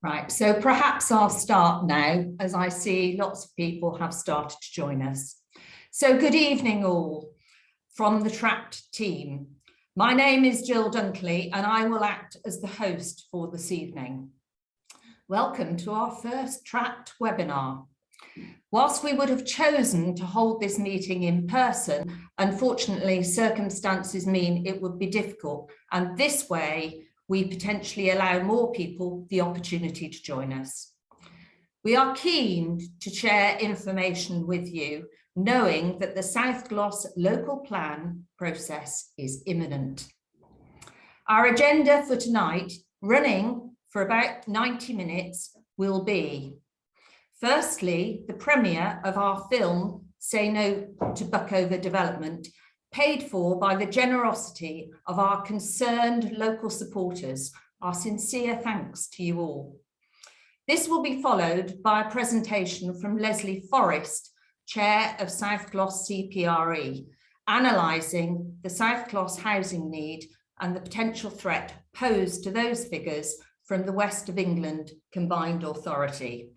Right, so perhaps I'll start now, as I see lots of people have started to join us. So good evening all from the TRAPP'D team. My name is Jill Dunkley and I will act as the host for this evening. Welcome to our first TRAPP'D webinar. Whilst we would have chosen to hold this meeting in person, unfortunately circumstances mean it would be difficult, and this way we potentially allow more people the opportunity to join us. We are keen to share information with you, knowing that the South Gloss local plan process is imminent. Our agenda for tonight, running for about 90 minutes, will be: firstly, the premiere of our film, Say No to Buckover Development, paid for by the generosity of our concerned local supporters. Our sincere thanks to you all. This will be followed by a presentation from Leslie Forrest, Chair of South Gloss CPRE, analysing the South Gloss housing need and the potential threat posed to those figures from the West of England Combined Authority.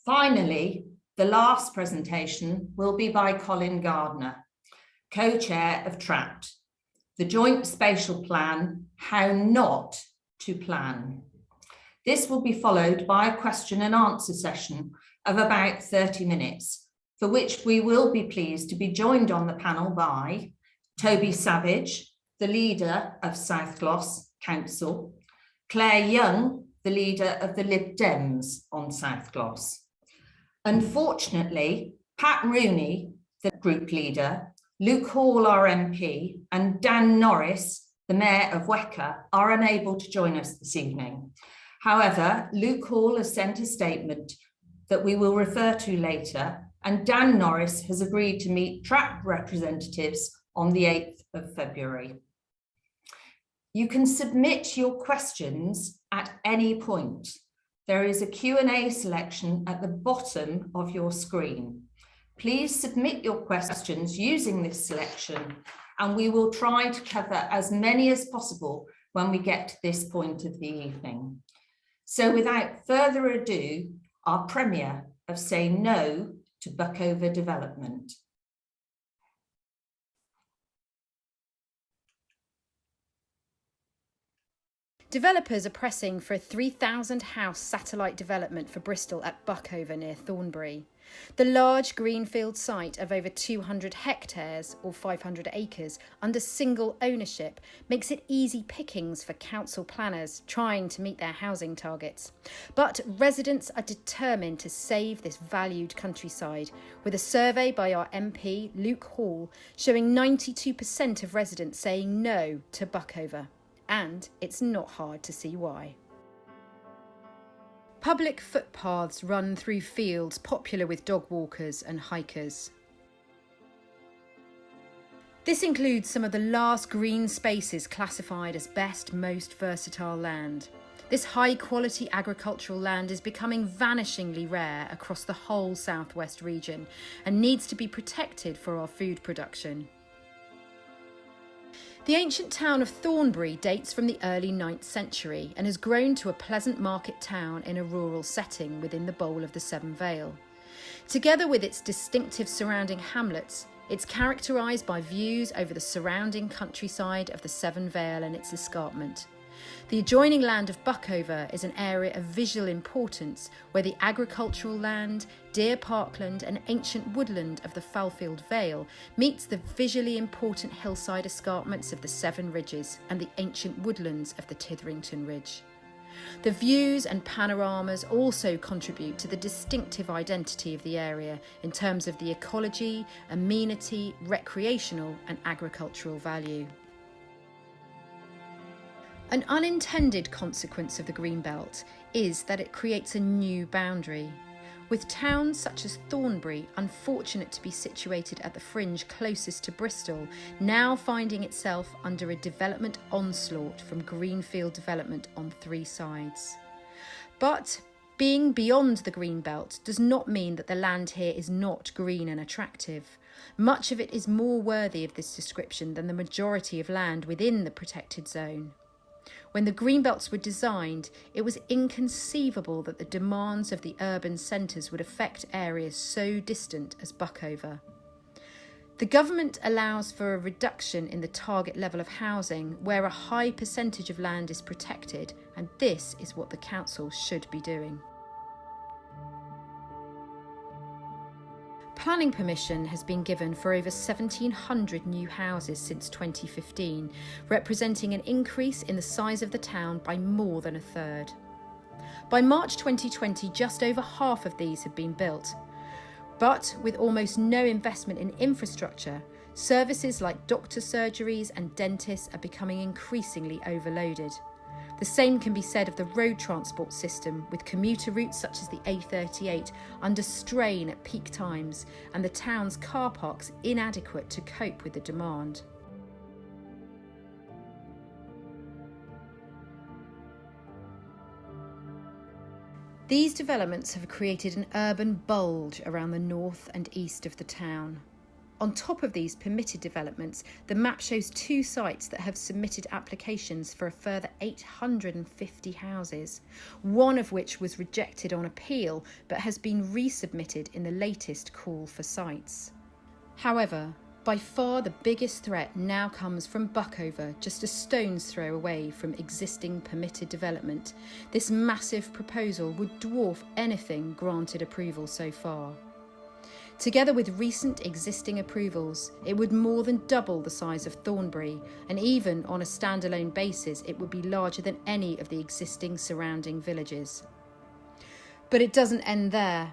Finally, the last presentation will be by Colin Gardner, co-chair of TRAPP'D, the Joint Spatial Plan, How Not to Plan. This will be followed by a question and answer session of about 30 minutes, for which we will be pleased to be joined on the panel by Toby Savage, the leader of South Gloss Council, Claire Young, the leader of the Lib Dems on South Gloss. Unfortunately, Pat Rooney, the group leader, Luke Hall, our MP, and Dan Norris, the Mayor of WECA, are unable to join us this evening. However, Luke Hall has sent a statement that we will refer to later, and Dan Norris has agreed to meet TRAPP'D representatives on the 8th of February. You can submit your questions at any point. There is a Q&A selection at the bottom of your screen. Please submit your questions using this selection, and we will try to cover as many as possible when we get to this point of the evening. So without further ado, our premiere of Say No to Buckover Development. Developers are pressing for a 3,000 house satellite development for Bristol at Buckover near Thornbury. The large greenfield site of over 200 hectares or 500 acres under single ownership makes it easy pickings for council planners trying to meet their housing targets. But residents are determined to save this valued countryside, with a survey by our MP Luke Hall showing 92% of residents saying no to Buckover. And it's not hard to see why. Public footpaths run through fields popular with dog walkers and hikers. This includes some of the last green spaces classified as best most versatile land. This high-quality agricultural land is becoming vanishingly rare across the whole southwest region and needs to be protected for our food production. The ancient town of Thornbury dates from the early 9th century and has grown to a pleasant market town in a rural setting within the bowl of the Severn Vale. Together with its distinctive surrounding hamlets, it's characterised by views over the surrounding countryside of the Severn Vale and its escarpment. The adjoining land of Buckover is an area of visual importance where the agricultural land, deer parkland and ancient woodland of the Fallfield Vale meets the visually important hillside escarpments of the Severn Ridges and the ancient woodlands of the Titherington Ridge. The views and panoramas also contribute to the distinctive identity of the area in terms of the ecology, amenity, recreational and agricultural value. An unintended consequence of the Greenbelt is that it creates a new boundary, with towns such as Thornbury, unfortunate to be situated at the fringe closest to Bristol, now finding itself under a development onslaught from greenfield development on three sides. But being beyond the Greenbelt does not mean that the land here is not green and attractive. Much of it is more worthy of this description than the majority of land within the protected zone. When the greenbelts were designed, it was inconceivable that the demands of the urban centres would affect areas so distant as Buckover. The government allows for a reduction in the target level of housing where a high percentage of land is protected, and this is what the council should be doing. Planning permission has been given for over 1,700 new houses since 2015, representing an increase in the size of the town by more than a third. By March 2020, just over half of these had been built. But with almost no investment in infrastructure, services like doctor surgeries and dentists are becoming increasingly overloaded. The same can be said of the road transport system, with commuter routes such as the A38 under strain at peak times and the town's car parks inadequate to cope with the demand. These developments have created an urban bulge around the north and east of the town. On top of these permitted developments, the map shows 2 sites that have submitted applications for a further 850 houses, one of which was rejected on appeal but has been resubmitted in the latest call for sites. However, by far the biggest threat now comes from Buckover, just a stone's throw away from existing permitted development. This massive proposal would dwarf anything granted approval so far. Together with recent existing approvals, it would more than double the size of Thornbury, and even on a standalone basis, it would be larger than any of the existing surrounding villages. But it doesn't end there.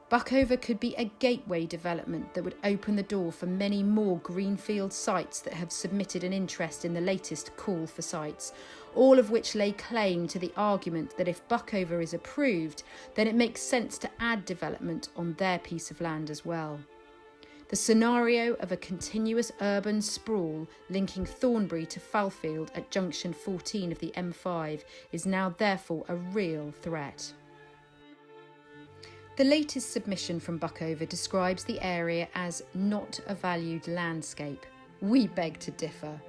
Buckover could be a gateway development that would open the door for many more greenfield sites that have submitted an interest in the latest call for sites, all of which lay claim to the argument that if Buckover is approved, then it makes sense to add development on their piece of land as well. The scenario of a continuous urban sprawl linking Thornbury to Fallfield at junction 14 of the M5 is now therefore a real threat. The latest submission from Buckover describes the area as not a valued landscape. We beg to differ.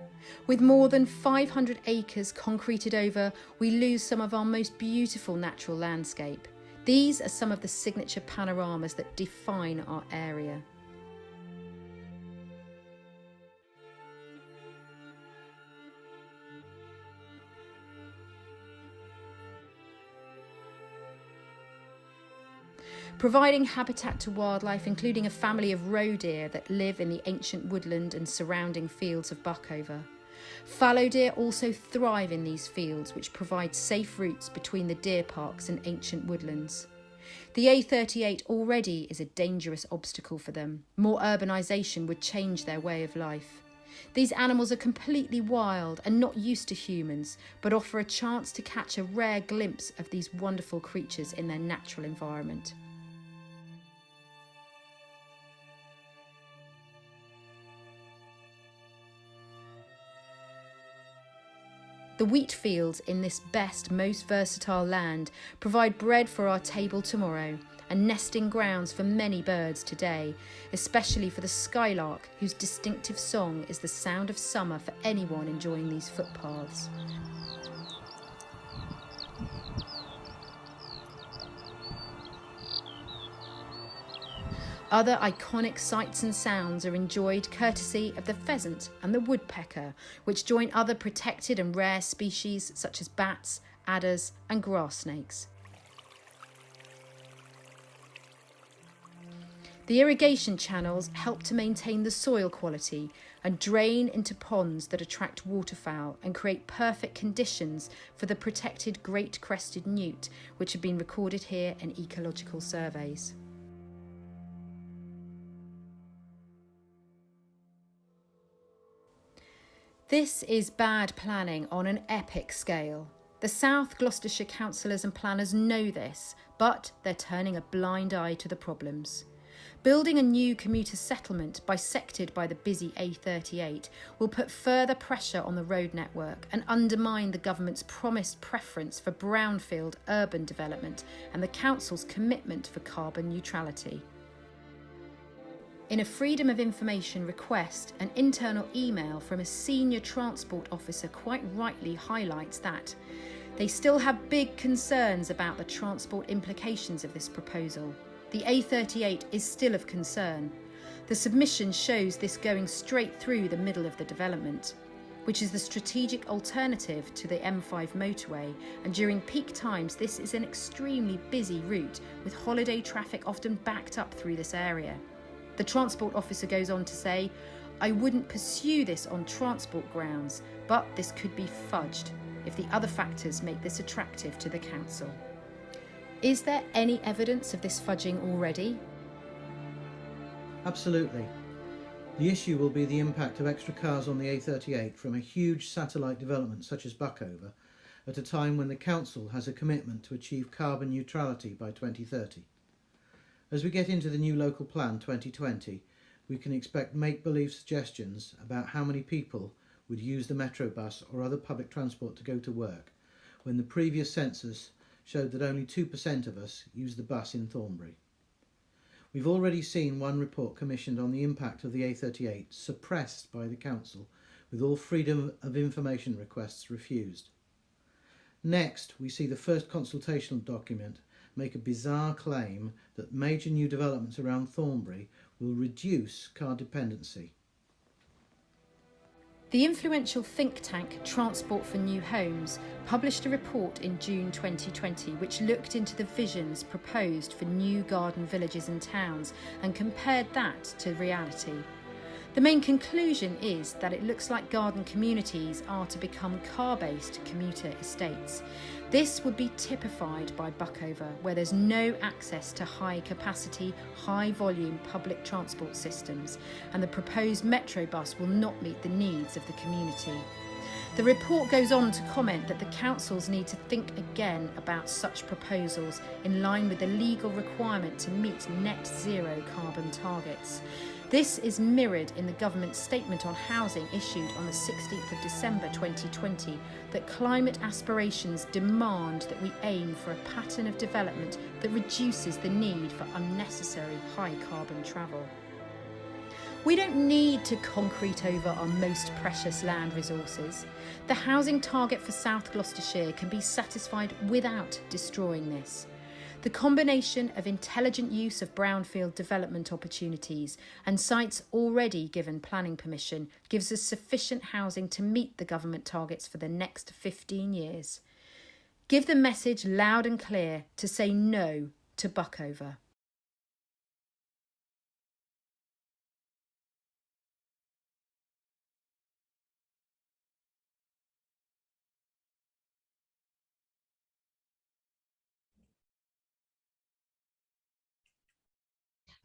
With more than 500 acres concreted over, we lose some of our most beautiful natural landscape. These are some of the signature panoramas that define our area. Providing habitat to wildlife, including a family of roe deer that live in the ancient woodland and surrounding fields of Buckover. Fallow deer also thrive in these fields, which provide safe routes between the deer parks and ancient woodlands. The A38 already is a dangerous obstacle for them. More urbanisation would change their way of life. These animals are completely wild and not used to humans, but offer a chance to catch a rare glimpse of these wonderful creatures in their natural environment. The wheat fields in this best, most versatile land provide bread for our table tomorrow and nesting grounds for many birds today, especially for the skylark, whose distinctive song is the sound of summer for anyone enjoying these footpaths. Other iconic sights and sounds are enjoyed courtesy of the pheasant and the woodpecker, which join other protected and rare species such as bats, adders and grass snakes. The irrigation channels help to maintain the soil quality and drain into ponds that attract waterfowl and create perfect conditions for the protected great crested newt, which have been recorded here in ecological surveys. This is bad planning on an epic scale. The South Gloucestershire councillors and planners know this, but they're turning a blind eye to the problems. Building a new commuter settlement bisected by the busy A38 will put further pressure on the road network and undermine the government's promised preference for brownfield urban development and the council's commitment for carbon neutrality. In a Freedom of Information request, an internal email from a senior transport officer quite rightly highlights that they still have big concerns about the transport implications of this proposal. The A38 is still of concern. The submission shows this going straight through the middle of the development, which is the strategic alternative to the M5 motorway, and during peak times this is an extremely busy route with holiday traffic often backed up through this area. The transport officer goes on to say, "I wouldn't pursue this on transport grounds, but this could be fudged if the other factors make this attractive to the council." Is there any evidence of this fudging already? Absolutely. The issue will be the impact of extra cars on the A38 from a huge satellite development such as Buckover at a time when the council has a commitment to achieve carbon neutrality by 2030. As we get into the new local plan 2020, we can expect make-believe suggestions about how many people would use the metro bus or other public transport to go to work, when the previous census showed that only 2% of us use the bus in Thornbury. We've already seen one report commissioned on the impact of the A38 suppressed by the council, with all freedom of information requests refused. Next, we see the first consultational document make a bizarre claim that major new developments around Thornbury will reduce car dependency. The influential think tank Transport for New Homes published a report in June 2020 which looked into the visions proposed for new garden villages and towns and compared that to reality. The main conclusion is that it looks like garden communities are to become car-based commuter estates. This would be typified by Buckover, where there's no access to high-capacity, high-volume public transport systems, and the proposed metro bus will not meet the needs of the community. The report goes on to comment that the councils need to think again about such proposals in line with the legal requirement to meet net zero carbon targets. This is mirrored in the government's statement on housing issued on the 16th of December 2020 that climate aspirations demand that we aim for a pattern of development that reduces the need for unnecessary high carbon travel. We don't need to concrete over our most precious land resources. The housing target for South Gloucestershire can be satisfied without destroying this. The combination of intelligent use of brownfield development opportunities and sites already given planning permission gives us sufficient housing to meet the government targets for the next 15 years. Give the message loud and clear to say no to Buckover.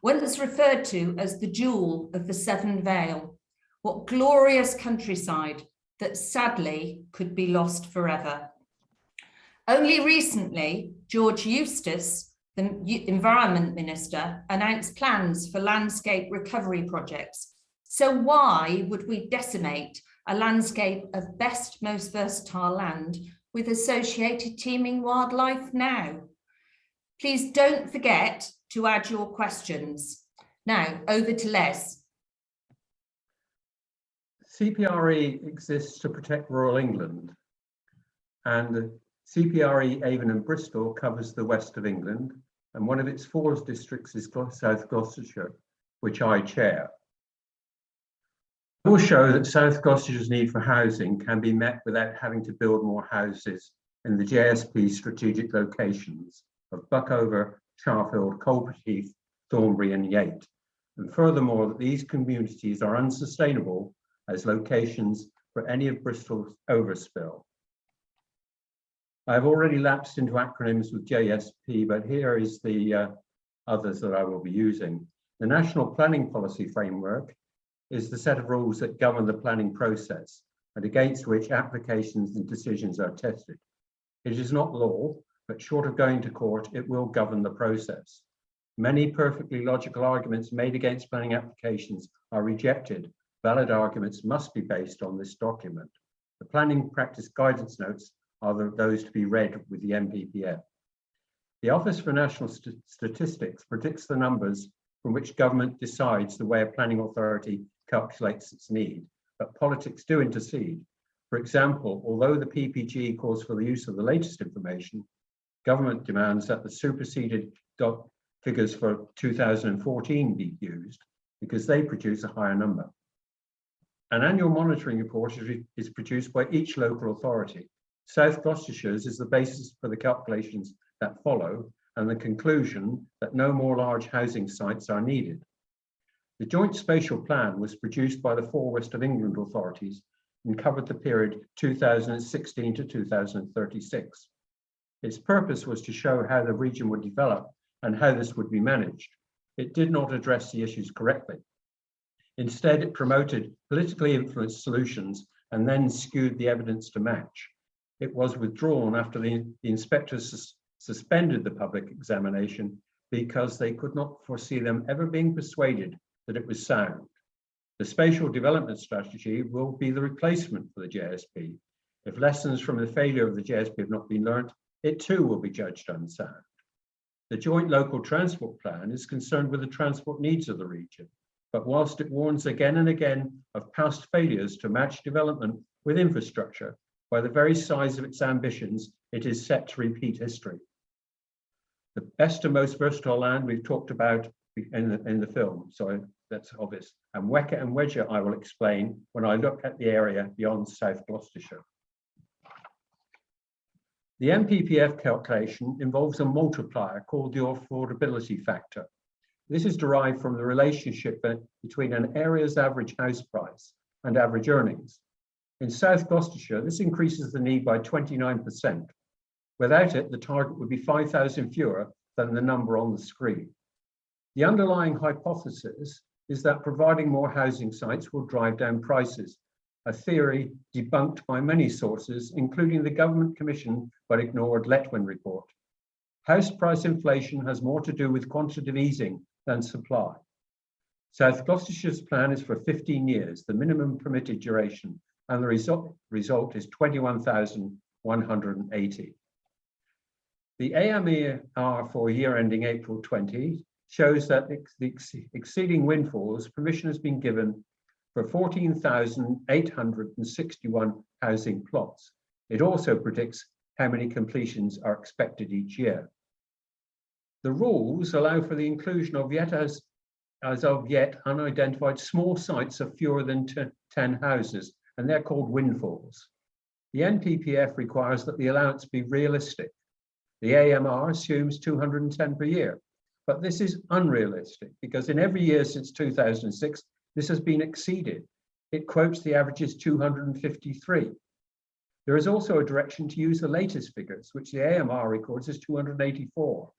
Once referred to as the jewel of the Severn Vale, what glorious countryside that sadly could be lost forever. Only recently, George Eustace, the Environment Minister, announced plans for landscape recovery projects. So why would we decimate a landscape of best, most versatile land with associated teeming wildlife now? Please don't forget to add your questions. Now, over to Les. CPRE exists to protect rural England, and CPRE Avon and Bristol covers the west of England, and one of its 4 districts is South Gloucestershire, which I chair. I will show that South Gloucestershire's need for housing can be met without having to build more houses in the JSP strategic locations of Buckover, Charfield, Coldbridge Heath, Thornbury and Yate, and furthermore that these communities are unsustainable as locations for any of Bristol's overspill. I have already lapsed into acronyms with JSP, but here is the others that I will be using. The National Planning Policy Framework is the set of rules that govern the planning process and against which applications and decisions are tested. It is not law, but short of going to court, it will govern the process. Many perfectly logical arguments made against planning applications are rejected. Valid arguments must be based on this document. The planning practice guidance notes are those to be read with the MPPF. The Office for National Statistics predicts the numbers from which government decides the way a planning authority calculates its need, but politics do intercede. For example, although the PPG calls for the use of the latest information, government demands that the superseded figures for 2014 be used because they produce a higher number. An annual monitoring report is produced by each local authority. South Gloucestershire's is the basis for the calculations that follow and the conclusion that no more large housing sites are needed. The joint spatial plan was produced by the 4 West of England authorities and covered the period 2016 to 2036. Its purpose was to show how the region would develop and how this would be managed. It did not address the issues correctly. Instead, it promoted politically influenced solutions and then skewed the evidence to match. It was withdrawn after the inspectors suspended the public examination because they could not foresee them ever being persuaded that it was sound. The Spatial Development Strategy will be the replacement for the JSP. If lessons from the failure of the JSP have not been learnt, it too will be judged unsound. The Joint Local Transport Plan is concerned with the transport needs of the region, but whilst it warns again and again of past failures to match development with infrastructure, by the very size of its ambitions, it is set to repeat history. The best and most versatile land we've talked about in the film, so that's obvious. And WECA and WECA I will explain when I look at the area beyond South Gloucestershire. The MPPF calculation involves a multiplier called the affordability factor. This is derived from the relationship between an area's average house price and average earnings. In South Gloucestershire, this increases the need by 29%. Without it, the target would be 5,000 fewer than the number on the screen. The underlying hypothesis is that providing more housing sites will drive down prices, a theory debunked by many sources, including the government commissioned but ignored Letwin report. House price inflation has more to do with quantitative easing than supply. South Gloucestershire's plan is for 15 years, the minimum permitted duration, and the result is 21,180. The AMER for year ending April 20 shows that the exceeding windfalls permission has been given for 14,861 housing plots. It also predicts how many completions are expected each year. The rules allow for the inclusion of as of yet unidentified small sites of fewer than 10 houses, and they're called windfalls. The NPPF requires that the allowance be realistic. The AMR assumes 210 per year, but this is unrealistic because in every year since 2006, this has been exceeded. It quotes the average is 253. There is also a direction to use the latest figures, which the AMR records as 284.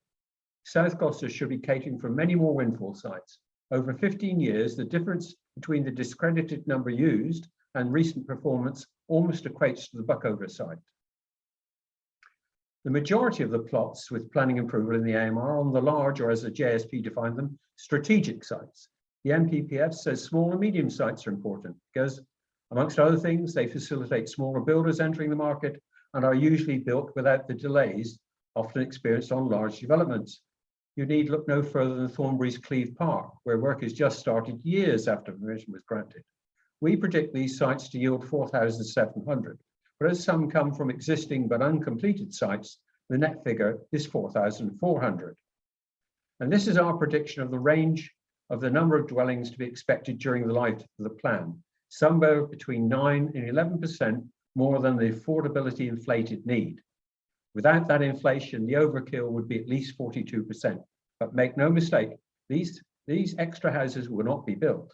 South Gloucester should be catering for many more windfall sites. Over 15 years, the difference between the discredited number used and recent performance almost equates to the Buckover site. The majority of the plots with planning approval in the AMR are on the large, or as the JSP defined them, strategic sites. The MPPF says small and medium sites are important because, amongst other things, they facilitate smaller builders entering the market and are usually built without the delays often experienced on large developments. You need look no further than Thornbury's Cleeve Park, where work has just started years after permission was granted. We predict these sites to yield 4,700, but as some come from existing but uncompleted sites, the net figure is 4,400. And this is our prediction of the range of the number of dwellings to be expected during the life of the plan, somewhere between 9 and 11% more than the affordability inflated need. Without that inflation, the overkill would be at least 42%. But make no mistake, these extra houses will not be built.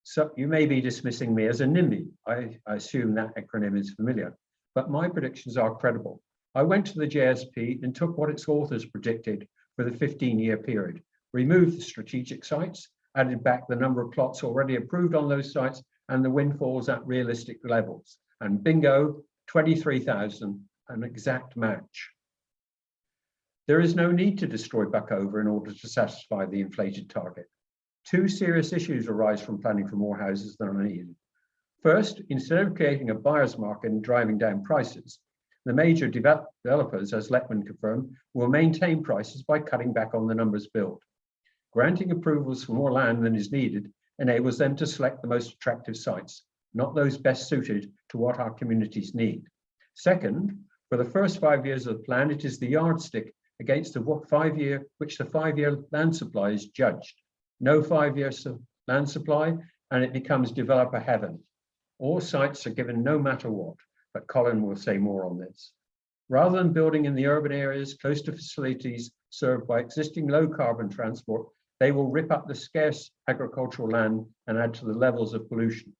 So you may be dismissing me as a NIMBY. I assume that acronym is familiar, but my predictions are credible. I went to the JSP and took what its authors predicted for the 15-year period, removed the strategic sites, added back the number of plots already approved on those sites and the windfalls at realistic levels. And bingo, 23,000, an exact match. There is no need to destroy Buckover in order to satisfy the inflated target. Two serious issues arise from planning for more houses than are needed. First, instead of creating a buyer's market and driving down prices, the major developers, as Letman confirmed, will maintain prices by cutting back on the numbers built. Granting approvals for more land than is needed enables them to select the most attractive sites, not those best suited to what our communities need. Second, for the first 5 years of the plan, it is the yardstick against the 5-year land supply is judged. No 5-year land supply, and it becomes developer heaven. All sites are given no matter what, but Colin will say more on this. Rather than building in the urban areas close to facilities served by existing low carbon transport, they will rip up the scarce agricultural land and add to the levels of pollution.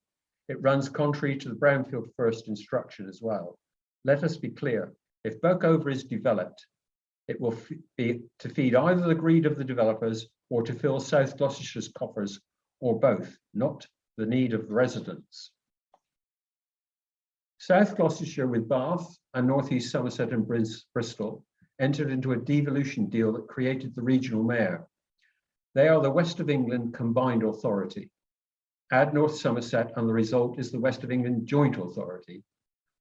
It runs contrary to the brownfield first instruction as well. Let us be clear, if Buckover is developed, it will be to feed either the greed of the developers or to fill South Gloucestershire's coffers, or both, not the need of the residents. South Gloucestershire with Bath and North East Somerset and Bristol entered into a devolution deal that created the regional mayor. They are the West of England combined authority. Add North Somerset and the result is the West of England joint authority.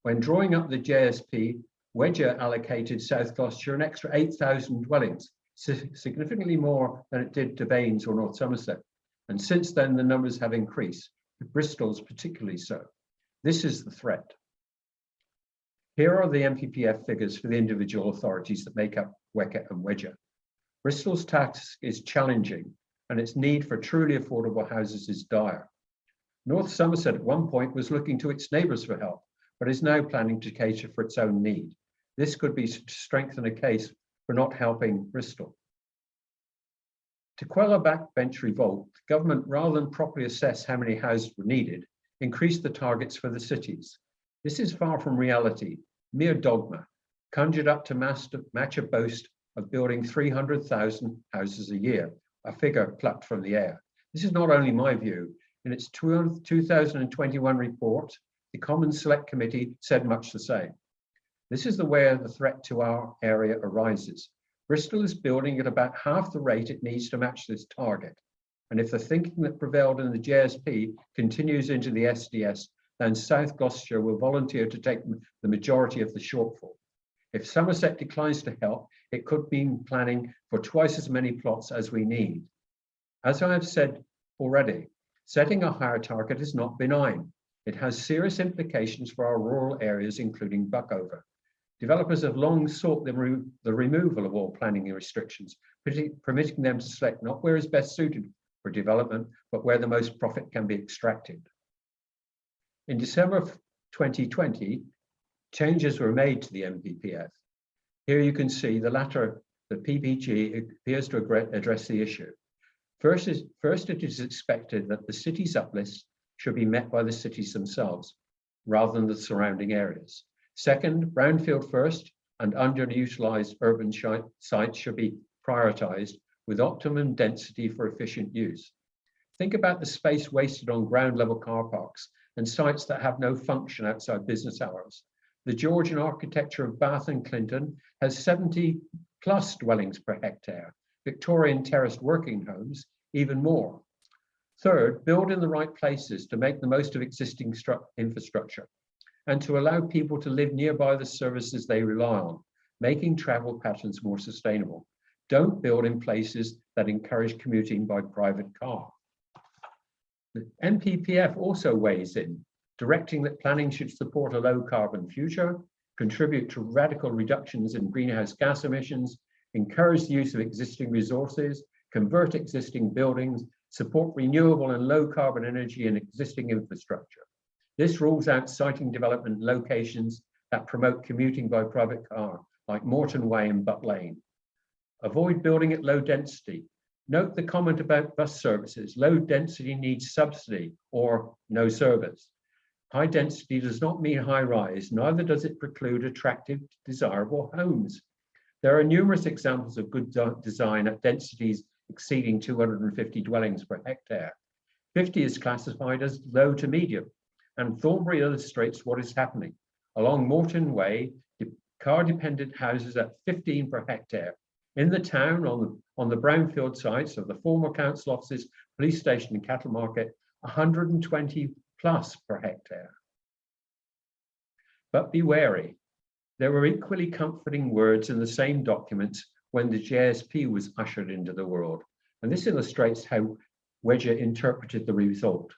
When drawing up the JSP, WECA allocated South Gloucestershire an extra 8,000 dwellings, significantly more than it did to Baines or North Somerset. And since then, the numbers have increased, Bristol's particularly so. This is the threat. Here are the MPPF figures for the individual authorities that make up WECA and WECA. Bristol's task is challenging, and its need for truly affordable houses is dire. North Somerset at one point was looking to its neighbours for help, but is now planning to cater for its own need. This could be to strengthen a case for not helping Bristol. To quell a backbench revolt, the government, rather than properly assess how many houses were needed, increased the targets for the cities. This is far from reality, mere dogma, conjured up to match a boast of building 300,000 houses a year, a figure plucked from the air. This is not only my view. In its 2021 report, the Commons Select Committee said much the same. This is the way the threat to our area arises. Bristol is building at about half the rate it needs to match this target. And if the thinking that prevailed in the JSP continues into the SDS, then South Gloucestershire will volunteer to take the majority of the shortfall. If Somerset declines to help, it could mean planning for twice as many plots as we need. As I have said already, setting a higher target is not benign. It has serious implications for our rural areas, including Buckover. Developers have long sought the removal of all planning restrictions, permitting them to select not where is best suited for development, but where the most profit can be extracted. In December of 2020, changes were made to the MPPF. Here you can see the latter, the PPG appears to address the issue. First, it is expected that the city's uplift should be met by the cities themselves, rather than the surrounding areas. Second, brownfield first and underutilized urban sites should be prioritized with optimum density for efficient use. Think about the space wasted on ground level car parks and sites that have no function outside business hours. The Georgian architecture of Bath and Clinton has 70+ dwellings per hectare. Victorian terraced working homes, even more. Third, build in the right places to make the most of existing infrastructure and to allow people to live nearby the services they rely on, making travel patterns more sustainable. Don't build in places that encourage commuting by private car. The MPPF also weighs in, directing that planning should support a low carbon future, contribute to radical reductions in greenhouse gas emissions, encourage the use of existing resources, convert existing buildings, support renewable and low carbon energy in existing infrastructure. This rules out siting development locations that promote commuting by private car, like Moreton Way and Butt Lane. Avoid building at low density. Note the comment about bus services. Low density needs subsidy or no service. High density does not mean high rise, neither does it preclude attractive, desirable homes. There are numerous examples of good design at densities exceeding 250 dwellings per hectare. 50 is classified as low to medium, and Thornbury illustrates what is happening. Along Moreton Way, car-dependent houses at 15 per hectare. In the town, on the brownfield sites of the former council offices, police station and cattle market, 120+ per hectare. But be wary. There were equally comforting words in the same documents when the JSP was ushered into the world. and this illustrates how WECA interpreted the result.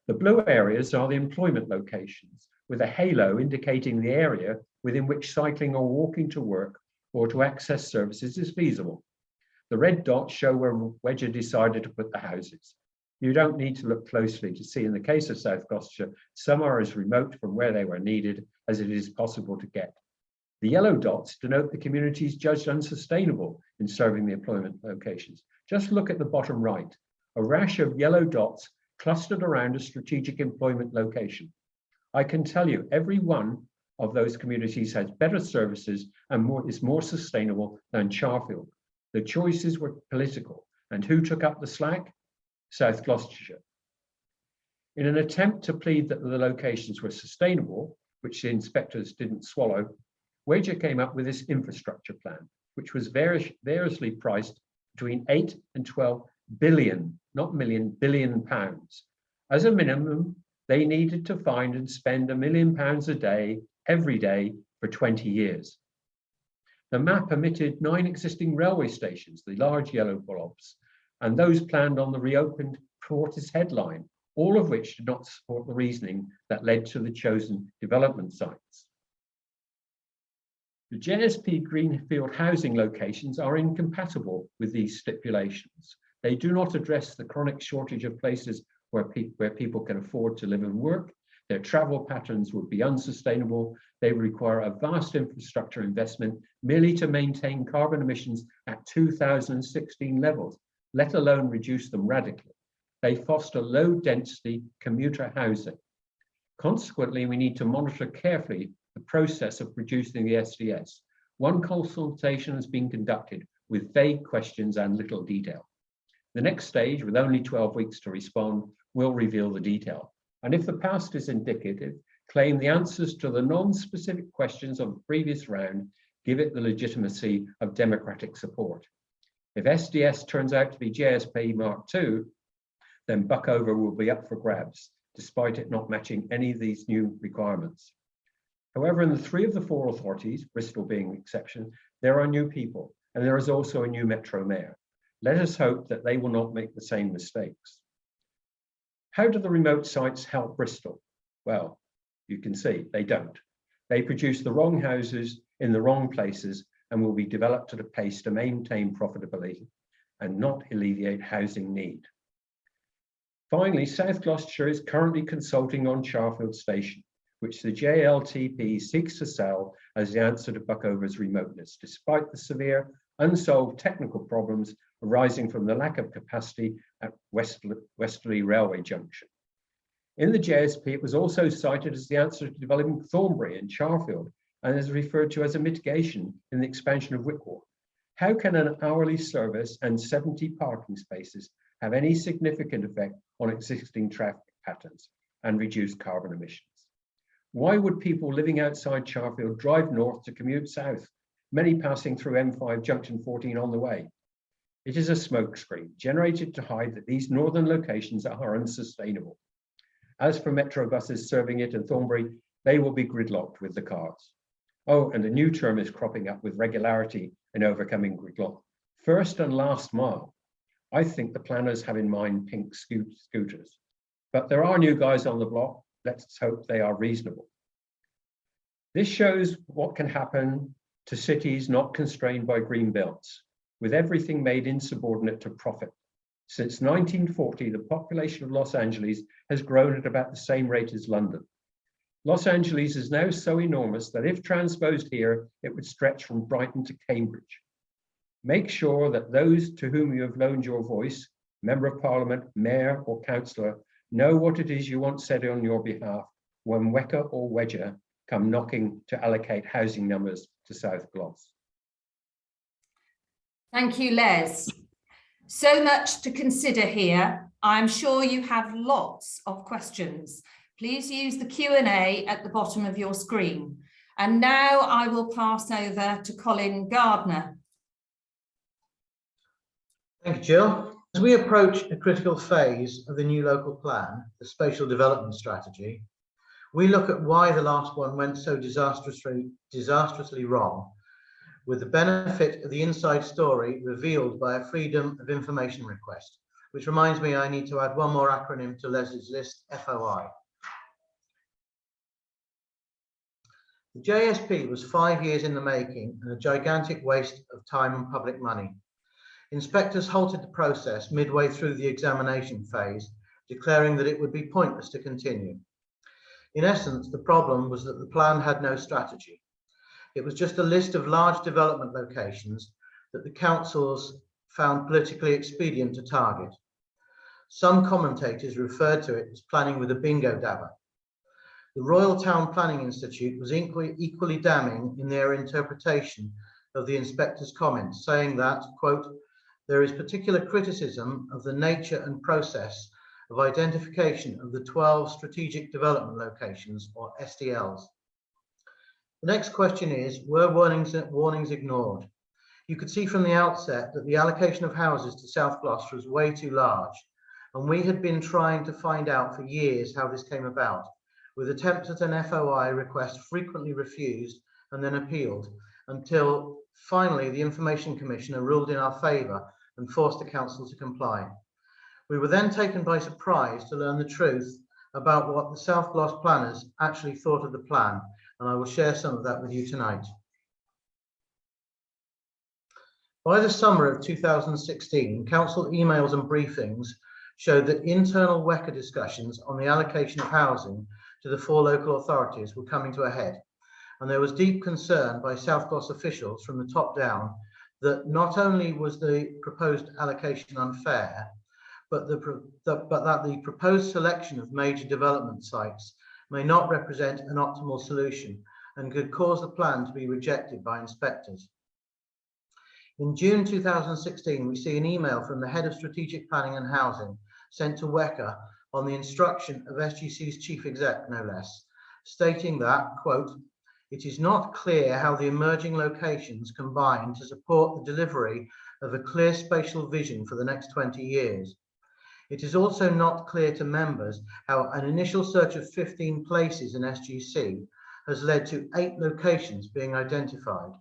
The blue areas are the employment locations, with a halo indicating the area within which cycling or walking to work or to access services is feasible. The red dots show where WECA decided to put the houses. You don't need to look closely to see in the case of South Gloucestershire, some are as remote from where they were needed as it is possible to get. The yellow dots denote the communities judged unsustainable in serving the employment locations. Just look at the bottom right, a rash of yellow dots clustered around a strategic employment location. I can tell you every one of those communities has better services and is more sustainable than Charfield. The choices were political, and who took up the slack? South Gloucestershire. In an attempt to plead that the locations were sustainable, which the inspectors didn't swallow, WECA came up with this infrastructure plan, which was variously priced between 8 and 12 billion, not million, billion pounds. As a minimum, they needed to find and spend £1 million a day, every day, for 20 years. The map omitted 9 existing railway stations, the large yellow blobs, and those planned on the reopened Portishead line, all of which did not support the reasoning that led to the chosen development sites. The JSP greenfield housing locations are incompatible with these stipulations. They do not address the chronic shortage of places where people can afford to live and work. Their travel patterns would be unsustainable. They require a vast infrastructure investment merely to maintain carbon emissions at 2016 levels, let alone reduce them radically. They foster low density commuter housing. Consequently, we need to monitor carefully the process of producing the SDS. One consultation has been conducted with vague questions and little detail. The next stage, with only 12 weeks to respond, will reveal the detail. And if the past is indicative, claim the answers to the non-specific questions of the previous round give it the legitimacy of democratic support. If SDS turns out to be JSP Mark II, then Buckover will be up for grabs, despite it not matching any of these new requirements. However, in the 3 of the 4 authorities, Bristol being the exception, there are new people, and there is also a new Metro Mayor. Let us hope that they will not make the same mistakes. How do the remote sites help Bristol? Well, you can see they don't. They produce the wrong houses in the wrong places and will be developed at a pace to maintain profitability and not alleviate housing need. Finally, South Gloucestershire is currently consulting on Charfield Station, which the JLTP seeks to sell as the answer to Buckover's remoteness, despite the severe unsolved technical problems arising from the lack of capacity at Westerly Railway Junction. In the JSP, it was also cited as the answer to developing Thornbury and Charfield, and is referred to as a mitigation in the expansion of WECA. How can an hourly service and 70 parking spaces have any significant effect on existing traffic patterns and reduce carbon emissions? Why would people living outside Charfield drive north to commute south, many passing through M5 junction 14 on the way? It is a smokescreen generated to hide that these northern locations are unsustainable. As for Metro buses serving it in Thornbury, they will be gridlocked with the cars. Oh, and a new term is cropping up with regularity in overcoming gridlock: first and last mile. I think the planners have in mind pink scooters. But there are new guys on the block. Let's hope they are reasonable. This shows what can happen to cities not constrained by green belts, with everything made insubordinate to profit. Since 1940, the population of Los Angeles has grown at about the same rate as London. Los Angeles is now so enormous that if transposed here, it would stretch from Brighton to Cambridge. Make sure that those to whom you have loaned your voice, Member of Parliament, Mayor or Councillor, know what it is you want said on your behalf when WECA or WECA come knocking to allocate housing numbers to South Gloss. Thank you, Les. So much to consider here. I'm sure you have lots of questions. Please use the Q&A at the bottom of your screen. And now I will pass over to Colin Gardner. Thank you, Jill. As we approach a critical phase of the new local plan, the Spatial Development Strategy, we look at why the last one went so disastrously wrong, with the benefit of the inside story revealed by a Freedom of Information request, which reminds me I need to add one more acronym to Leslie's list, FOI. The JSP was 5 years in the making and a gigantic waste of time and public money. Inspectors halted the process midway through the examination phase, declaring that it would be pointless to continue. In essence, the problem was that the plan had no strategy. It was just a list of large development locations that the councils found politically expedient to target. Some commentators referred to it as planning with a bingo dabber. The Royal Town Planning Institute was equally damning in their interpretation of the inspector's comments, saying that, quote, there is particular criticism of the nature and process of identification of the 12 strategic development locations, or SDLs. The next question is, were warnings ignored? You could see from the outset that the allocation of houses to South Gloucester was way too large, and we had been trying to find out for years how this came about, with attempts at an FOI request frequently refused and then appealed, until finally the Information Commissioner ruled in our favour and forced the council to comply. We were then taken by surprise to learn the truth about what the South Gloss planners actually thought of the plan, and I will share some of that with you tonight. By the summer of 2016, council emails and briefings showed that internal WECA discussions on the allocation of housing to the 4 local authorities were coming to a head, and there was deep concern by South Gloss officials from the top down that not only was the proposed allocation unfair, but that the proposed selection of major development sites may not represent an optimal solution and could cause the plan to be rejected by inspectors. In June 2016, we see an email from the Head of Strategic Planning and Housing sent to WECA on the instruction of SGC's Chief Exec, no less, stating that, quote, it is not clear how the emerging locations combine to support the delivery of a clear spatial vision for the next 20 years. It is also not clear to members how an initial search of 15 places in SGC has led to 8 locations being identified.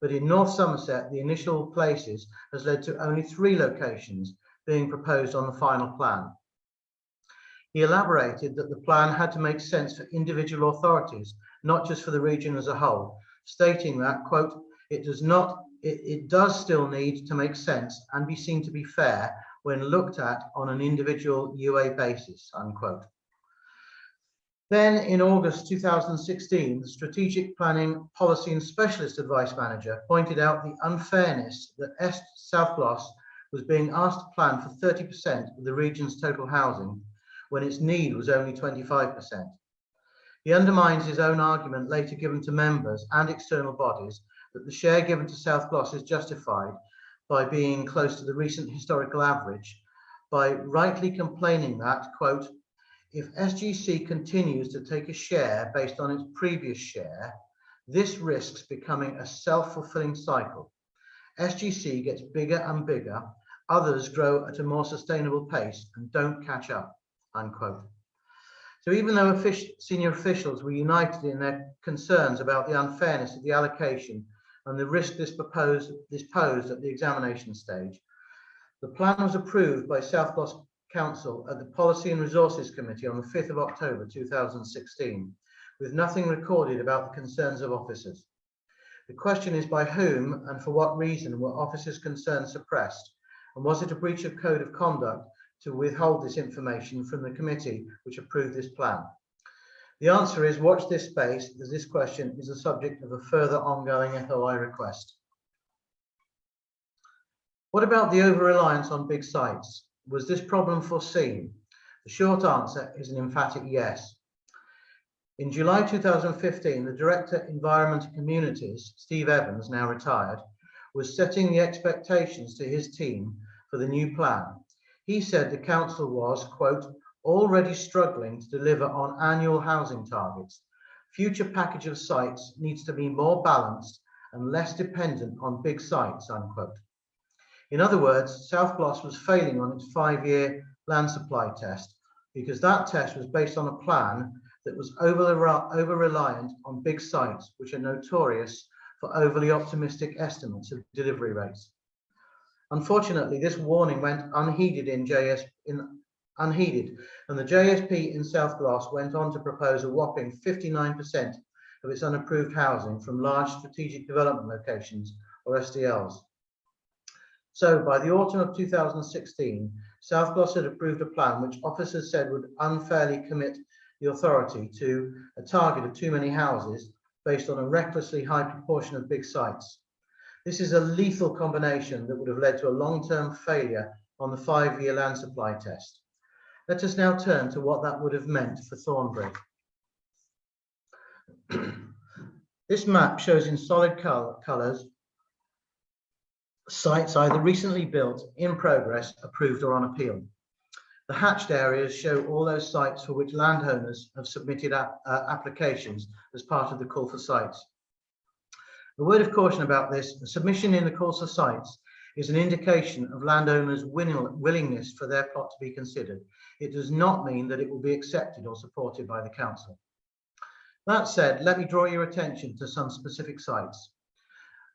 But in North Somerset, the initial places has led to only 3 locations being proposed on the final plan. He elaborated that the plan had to make sense for individual authorities, not just for the region as a whole, stating that, quote, it does still need to make sense and be seen to be fair when looked at on an individual UA basis, unquote. Then in August 2016, the Strategic Planning Policy and Specialist Advice Manager pointed out the unfairness that South Gloss was being asked to plan for 30% of the region's total housing when its need was only 25%. He undermines his own argument later given to members and external bodies that the share given to South Gloss is justified by being close to the recent historical average, by rightly complaining that, quote, if SGC continues to take a share based on its previous share, this risks becoming a self-fulfilling cycle. SGC gets bigger and bigger, others grow at a more sustainable pace and don't catch up, unquote. So even though senior officials were united in their concerns about the unfairness of the allocation and the risk this posed at the examination stage, the plan was approved by South Gloss Council at the Policy and Resources Committee on the 5th of October 2016, with nothing recorded about the concerns of officers. The question is by whom and for what reason were officers' concerns suppressed, and was it a breach of code of conduct to withhold this information from the committee which approved this plan? The answer is watch this space, as this question is the subject of a further ongoing FOI request. What about the over-reliance on big sites? Was this problem foreseen? The short answer is an emphatic yes. In July 2015, the Director Environment and Communities, Steve Evans, now retired, was setting the expectations to his team for the new plan. He said the council was, quote, already struggling to deliver on annual housing targets. Future package of sites needs to be more balanced and less dependent on big sites, unquote. In other words, South Gloss was failing on its 5-year land supply test because that test was based on a plan that was over-reliant on big sites, which are notorious for overly optimistic estimates of delivery rates. Unfortunately, this warning went unheeded, and the JSP in South Gloss went on to propose a whopping 59% of its unapproved housing from large strategic development locations, or SDLs. So by the autumn of 2016, South Gloss had approved a plan which officers said would unfairly commit the authority to a target of too many houses based on a recklessly high proportion of big sites. This is a lethal combination that would have led to a long-term failure on the 5-year land supply test. Let us now turn to what that would have meant for Thornbury. This map shows in solid colours sites either recently built, in progress, approved or on appeal. The hatched areas show all those sites for which landowners have submitted applications as part of the call for sites. A word of caution about this: the submission in the calls for sites is an indication of landowners' willingness for their plot to be considered. It does not mean that it will be accepted or supported by the council. That said, let me draw your attention to some specific sites.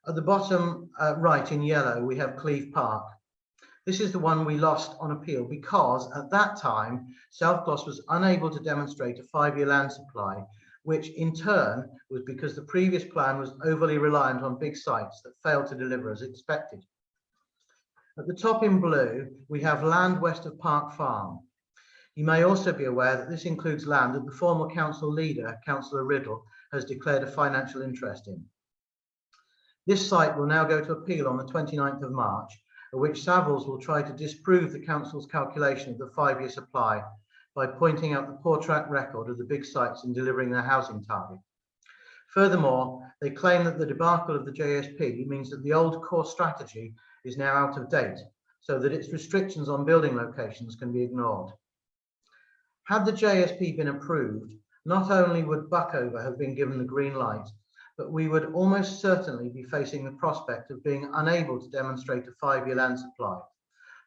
At the bottom right in yellow, we have Cleve Park. This is the one we lost on appeal because at that time, South Gloss was unable to demonstrate a 5-year land supply, which in turn was because the previous plan was overly reliant on big sites that failed to deliver as expected. At the top in blue, we have land west of Park Farm. You may also be aware that this includes land that the former council leader, Councillor Riddle, has declared a financial interest in. This site will now go to appeal on the 29th of March, at which Savills will try to disprove the council's calculation of the 5-year supply by pointing out the poor track record of the big sites in delivering their housing target. Furthermore, they claim that the debacle of the JSP means that the old core strategy is now out of date, so that its restrictions on building locations can be ignored. Had the JSP been approved, not only would Buckover have been given the green light, but we would almost certainly be facing the prospect of being unable to demonstrate a 5-year land supply,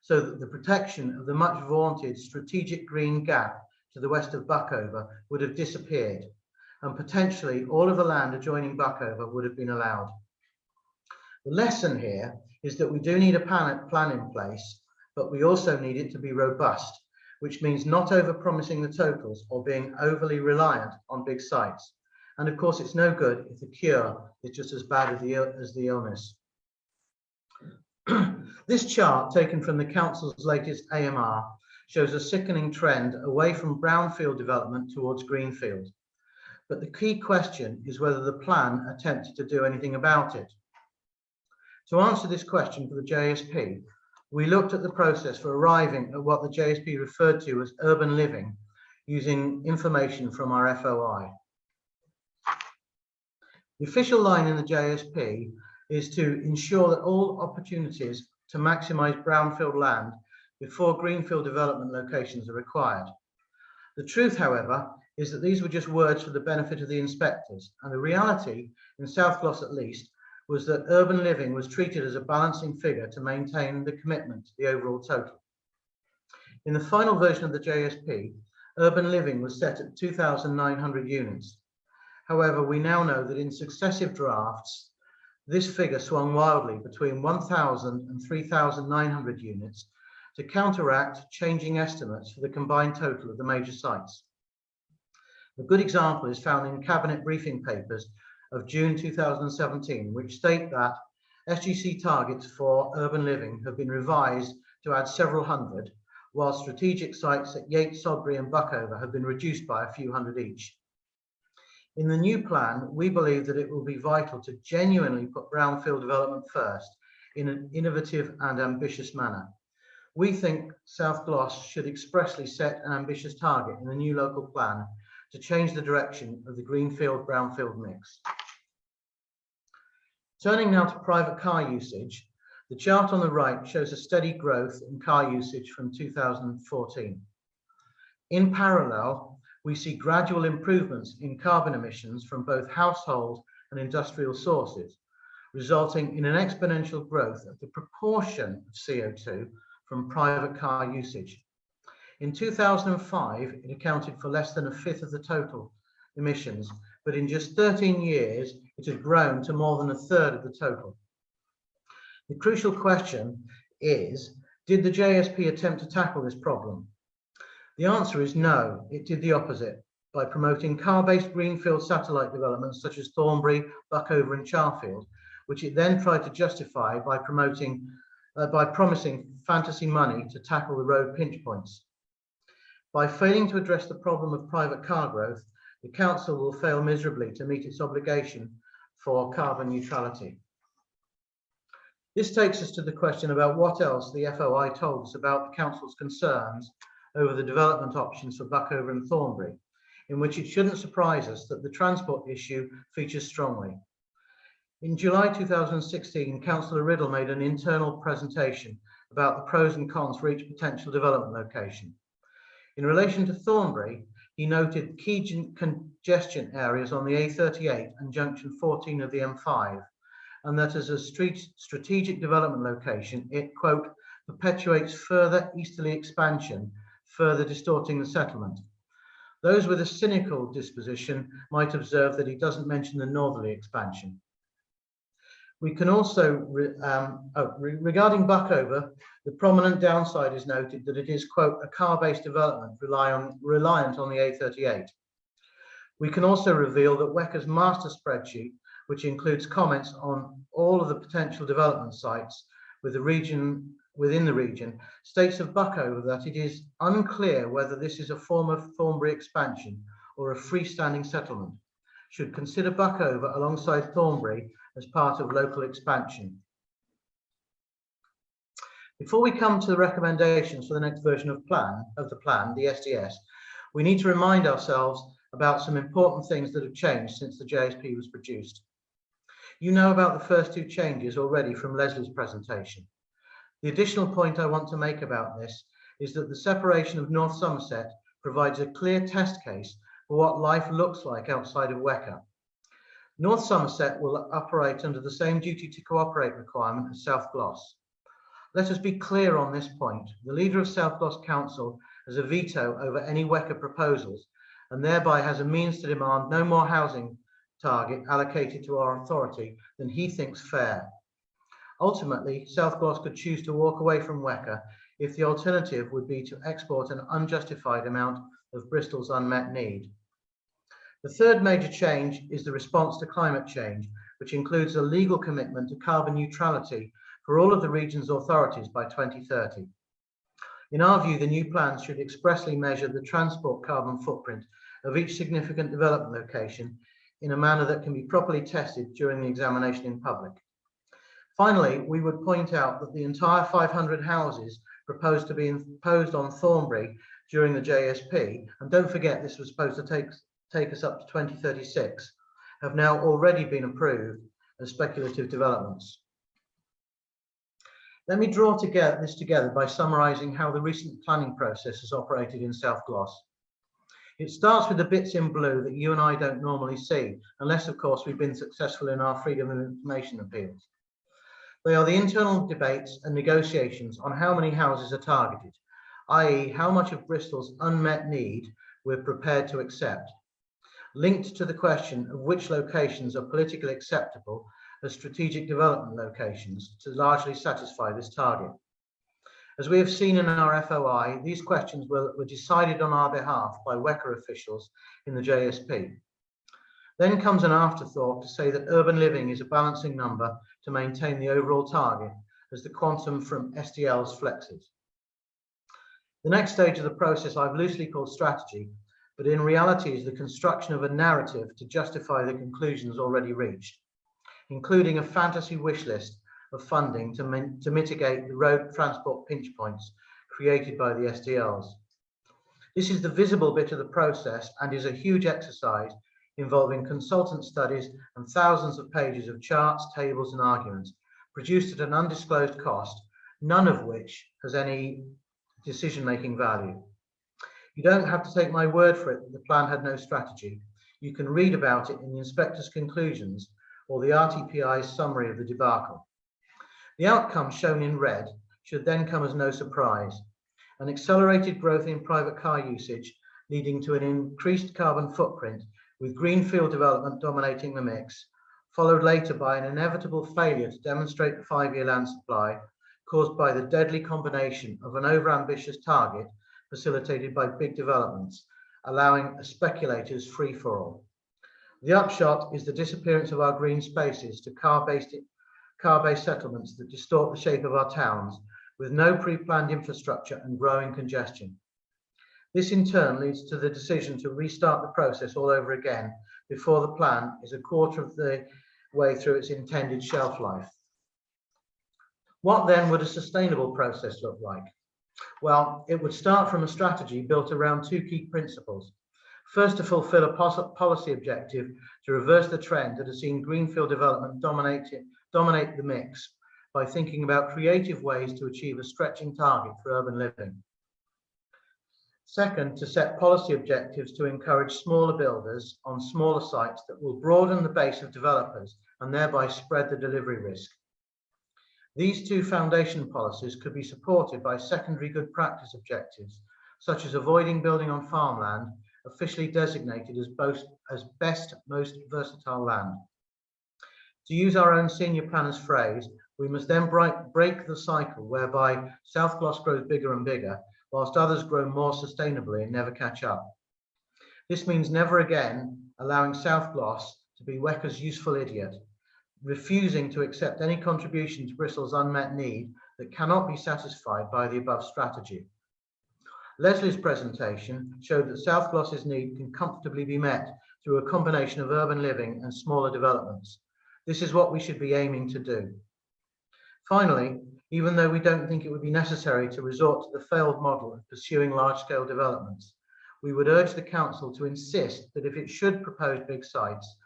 so that the protection of the much vaunted strategic green gap to the west of Buckover would have disappeared, and potentially all of the land adjoining Buckover would have been allowed. The lesson here is that we do need a plan in place, but we also need it to be robust, which means not over-promising the totals or being overly reliant on big sites. And of course, it's no good if the cure is just as bad as the illness. This chart, taken from the council's latest AMR, shows a sickening trend away from brownfield development towards greenfield. But the key question is whether the plan attempted to do anything about it. To answer this question for the JSP, we looked at the process for arriving at what the JSP referred to as urban living, using information from our FOI. The official line in the JSP is to ensure that all opportunities to maximise brownfield land before greenfield development locations are required. The truth, however, is that these were just words for the benefit of the inspectors, and the reality, in South Gloss at least, was that urban living was treated as a balancing figure to maintain the commitment to the overall total. In the final version of the JSP, urban living was set at 2,900 units. However, we now know that in successive drafts, this figure swung wildly between 1,000 and 3,900 units to counteract changing estimates for the combined total of the major sites. A good example is found in Cabinet briefing papers of June 2017, which state that SGC targets for urban living have been revised to add several hundred, while strategic sites at Yates, Sodbury and Buckover have been reduced by a few hundred each. In the new plan, we believe that it will be vital to genuinely put brownfield development first in an innovative and ambitious manner. We think South Gloss should expressly set an ambitious target in the new local plan to change the direction of the greenfield-brownfield mix. Turning now to private car usage, the chart on the right shows a steady growth in car usage from 2014. In parallel, we see gradual improvements in carbon emissions from both household and industrial sources, resulting in an exponential growth of the proportion of CO2 from private car usage. In 2005, it accounted for less than a fifth of the total emissions, but in just 13 years, it has grown to more than a third of the total. The crucial question is, did the JSP attempt to tackle this problem? The answer is no, it did the opposite by promoting car-based greenfield satellite developments such as Thornbury, Buckover and Charfield, which it then tried to justify by promising fantasy money to tackle the road pinch points. By failing to address the problem of private car growth, the council will fail miserably to meet its obligation for carbon neutrality. This takes us to the question about what else the FOI told us about the council's concerns over the development options for Buckover and Thornbury, in which it shouldn't surprise us that the transport issue features strongly. In July 2016, Councillor Riddle made an internal presentation about the pros and cons for each potential development location. In relation to Thornbury, he noted key congestion areas on the A38 and junction 14 of the M5, and that as a strategic development location, it, quote, perpetuates further easterly expansion, further distorting the settlement. Those with a cynical disposition might observe that he doesn't mention the northerly expansion. We can also, regarding Buckover, the prominent downside is noted that it is, quote, a car-based development reliant on the A38. We can also reveal that WECA's master spreadsheet, which includes comments on all of the potential development sites within the region, states of Buckover that it is unclear whether this is a form of Thornbury expansion or a freestanding settlement. Should consider Buckover alongside Thornbury as part of local expansion. Before we come to the recommendations for the next version of the plan, the SDS, we need to remind ourselves about some important things that have changed since the JSP was produced. You know about the first two changes already from Leslie's presentation. The additional point I want to make about this is that the separation of North Somerset provides a clear test case for what life looks like outside of WECA. North Somerset will operate under the same duty to cooperate requirement as South Gloss. Let us be clear on this point. The leader of South Gloss Council has a veto over any WECA proposals and thereby has a means to demand no more housing target allocated to our authority than he thinks fair. Ultimately, South Gloss could choose to walk away from WECA if the alternative would be to export an unjustified amount of Bristol's unmet need. The third major change is the response to climate change, which includes a legal commitment to carbon neutrality for all of the region's authorities by 2030. In our view, the new plans should expressly measure the transport carbon footprint of each significant development location in a manner that can be properly tested during the examination in public. Finally, we would point out that the entire 500 houses proposed to be imposed on Thornbury during the JSP, and don't forget this was supposed to take us up to 2036, have now already been approved as speculative developments. Let me draw this together by summarising how the recent planning process has operated in South Gloss. It starts with the bits in blue that you and I don't normally see, unless of course we've been successful in our freedom of information appeals. They are the internal debates and negotiations on how many houses are targeted, i.e. how much of Bristol's unmet need we're prepared to accept, linked to the question of which locations are politically acceptable as strategic development locations to largely satisfy this target. As we have seen in our FOI, these questions were decided on our behalf by WECA officials in the JSP. Then comes an afterthought to say that urban living is a balancing number to maintain the overall target as the quantum from SDLs flexes. The next stage of the process I've loosely called strategy, but in reality is the construction of a narrative to justify the conclusions already reached, including a fantasy wish list of funding to mitigate the road transport pinch points created by the SDLs. This is the visible bit of the process and is a huge exercise involving consultant studies and thousands of pages of charts, tables and arguments produced at an undisclosed cost, none of which has any decision-making value. You don't have to take my word for it that the plan had no strategy. You can read about it in the inspector's conclusions or the RTPI's summary of the debacle. The outcome shown in red should then come as no surprise. An accelerated growth in private car usage leading to an increased carbon footprint with greenfield development dominating the mix, followed later by an inevitable failure to demonstrate the 5-year land supply caused by the deadly combination of an overambitious target facilitated by big developments, allowing a speculator's free-for-all. The upshot is the disappearance of our green spaces to car-based settlements that distort the shape of our towns, with no pre-planned infrastructure and growing congestion. This in turn leads to the decision to restart the process all over again before the plan is a quarter of the way through its intended shelf life. What then would a sustainable process look like? Well, it would start from a strategy built around 2 key principles. First, to fulfill a policy objective to reverse the trend that has seen greenfield development dominate the mix by thinking about creative ways to achieve a stretching target for urban living. Second, to set policy objectives to encourage smaller builders on smaller sites that will broaden the base of developers and thereby spread the delivery risk. These 2 foundation policies could be supported by secondary good practice objectives, such as avoiding building on farmland, officially designated as best, most versatile land. To use our own senior planner's phrase, we must then break the cycle whereby South Gloss grows bigger and bigger, whilst others grow more sustainably and never catch up. This means never again allowing South Gloss to be WECA's useful idiot, refusing to accept any contribution to Bristol's unmet need that cannot be satisfied by the above strategy. Leslie's presentation showed that South Gloss's need can comfortably be met through a combination of urban living and smaller developments. This is what we should be aiming to do. Finally, even though we don't think it would be necessary to resort to the failed model of pursuing large-scale developments, we would urge the Council to insist that if it should propose big sites,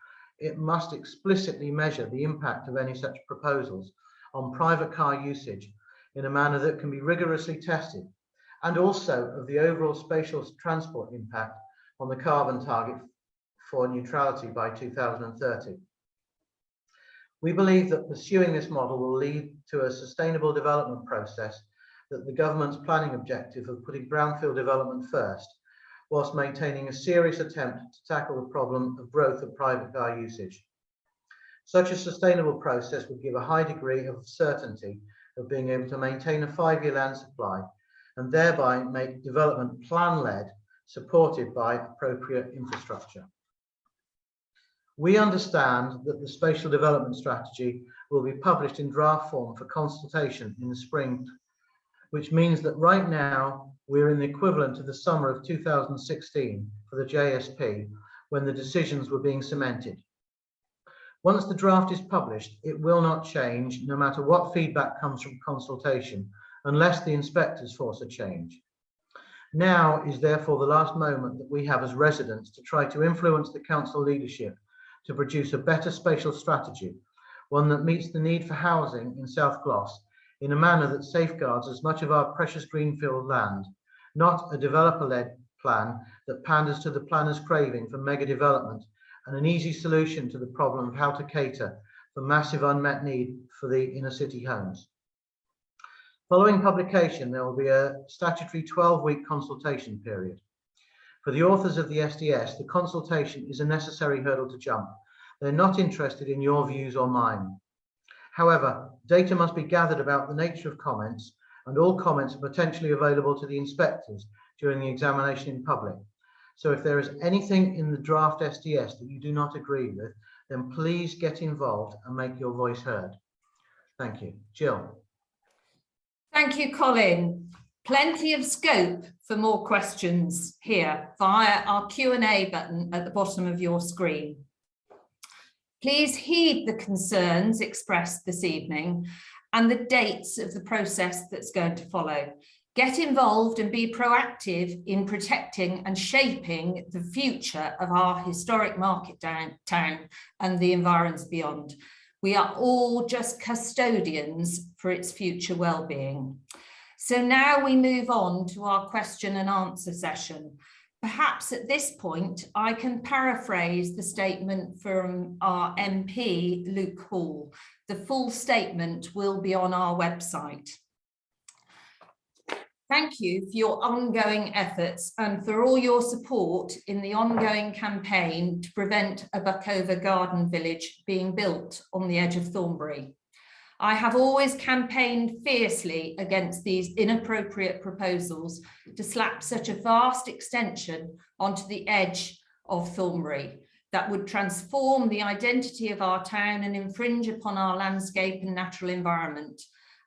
it must explicitly measure the impact of any such proposals on private car usage in a manner that can be rigorously tested, and also of the overall spatial transport impact on the carbon target for neutrality by 2030. We believe that pursuing this model will lead to a sustainable development process that the government's planning objective of putting brownfield development first, whilst maintaining a serious attempt to tackle the problem of growth of private car usage. Such a sustainable process would give a high degree of certainty of being able to maintain a 5-year land supply and thereby make development plan-led, supported by appropriate infrastructure. We understand that the Spatial Development Strategy will be published in draft form for consultation in the spring, which means that right now we're in the equivalent of the summer of 2016 for the JSP, when the decisions were being cemented. Once the draft is published, it will not change, no matter what feedback comes from consultation, unless the inspectors force a change. Now is therefore the last moment that we have as residents to try to influence the council leadership to produce a better spatial strategy, one that meets the need for housing in South Gloss in a manner that safeguards as much of our precious greenfield land, not a developer-led plan that panders to the planner's craving for mega development and an easy solution to the problem of how to cater for massive unmet need for the inner city homes. Following publication, there will be a statutory 12-week consultation period. For the authors of the SDS, the consultation is a necessary hurdle to jump. They're not interested in your views or mine. However, data must be gathered about the nature of comments, and all comments are potentially available to the inspectors during the examination in public. So if there is anything in the draft SDS that you do not agree with, then please get involved and make your voice heard. Thank you. Jill. Thank you, Colin. Plenty of scope for more questions here via our Q&A button at the bottom of your screen. Please heed the concerns expressed this evening and the dates of the process that's going to follow. Get involved and be proactive in protecting and shaping the future of our historic market town and the environs beyond. We are all just custodians for its future well-being. So now we move on to our question and answer session. Perhaps at this point, I can paraphrase the statement from our MP, Luke Hall. The full statement will be on our website. Thank you for your ongoing efforts and for all your support in the ongoing campaign to prevent a Buckover garden village being built on the edge of Thornbury. I have always campaigned fiercely against these inappropriate proposals to slap such a vast extension onto the edge of Thornbury that would transform the identity of our town and infringe upon our landscape and natural environment,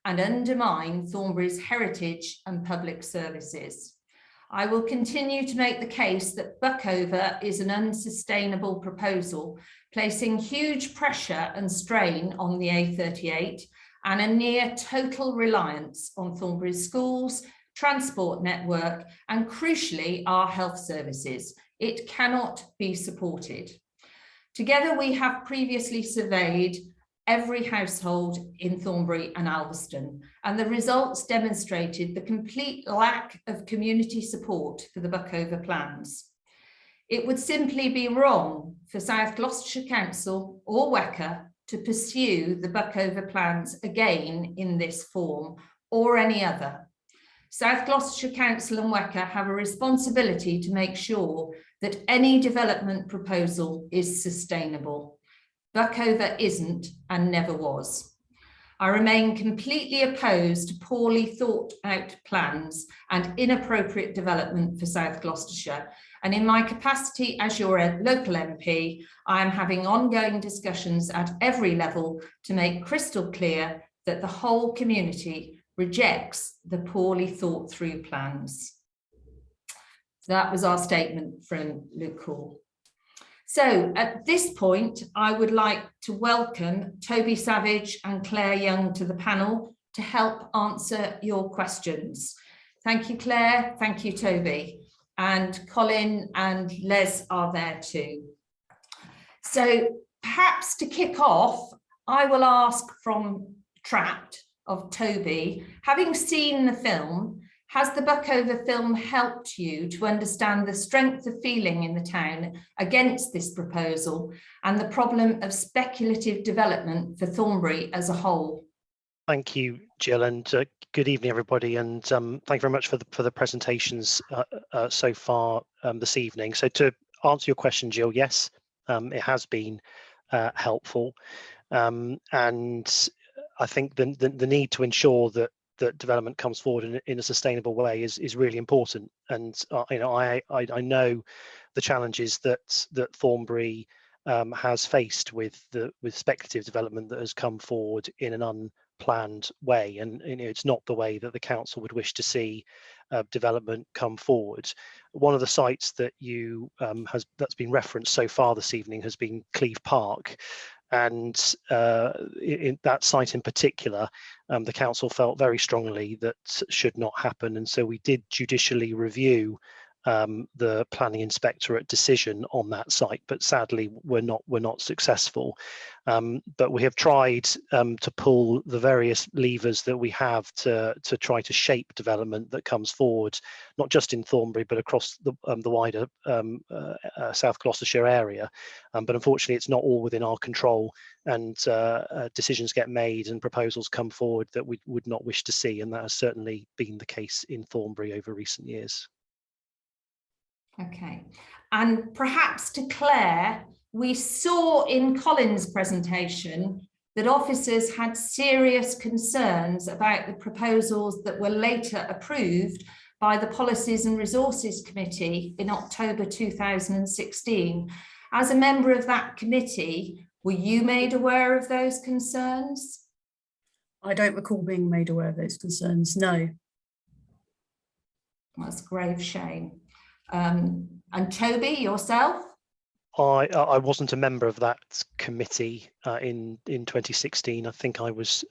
and undermine Thornbury's heritage and public services. I will continue to make the case that Buckover is an unsustainable proposal, placing huge pressure and strain on the A38 and a near total reliance on Thornbury's schools, transport network, and crucially, our health services. It cannot be supported. Together, we have previously surveyed every household in Thornbury and Alveston, and the results demonstrated the complete lack of community support for the Buckover plans. It would simply be wrong for South Gloucestershire Council or WECA to pursue the Buckover plans again in this form or any other. South Gloucestershire Council and WECA have a responsibility to make sure that any development proposal is sustainable. Buckover isn't and never was. I remain completely opposed to poorly thought out plans and inappropriate development for South Gloucestershire. And in my capacity as your local MP, I am having ongoing discussions at every level to make crystal clear that the whole community rejects the poorly thought through plans. So that was our statement from Luke Hall. So at this point, I would like to welcome Toby Savage and Claire Young to the panel to help answer your questions. Thank you, Claire. Thank you, Toby. And Colin and Les are there too. So perhaps to kick off, I will ask from TRAPP'D of Toby, having seen the film, has the Buckover film helped you to understand the strength of feeling in the town against this proposal and the problem of speculative development for Thornbury as a whole? Thank you, Jill, and good evening, everybody. And thank you very much for the presentations so far this evening. So to answer your question, Jill, yes, it has been helpful, and I think the need to ensure that development comes forward in a sustainable way is really important. And you know, I know the challenges that Thornbury has faced with speculative development that has come forward in an unplanned way, and you know, it's not the way that the council would wish to see development come forward. One of the sites that that's been referenced so far this evening has been Cleeve Park. And in that site in particular, the council felt very strongly that should not happen, and so we did judicially review the planning inspectorate decision on that site, but sadly we're not successful. But we have tried to pull the various levers that we have to try to shape development that comes forward, not just in Thornbury but across the wider South Gloucestershire area. But unfortunately, it's not all within our control, and decisions get made and proposals come forward that we would not wish to see, and that has certainly been the case in Thornbury over recent years. Okay, and perhaps to Claire, we saw in Colin's presentation that officers had serious concerns about the proposals that were later approved by the Policies and Resources Committee in October 2016. As a member of that committee, were you made aware of those concerns? I don't recall being made aware of those concerns, no. That's a grave shame. And Toby, yourself? I wasn't a member of that committee in 2016. I think I was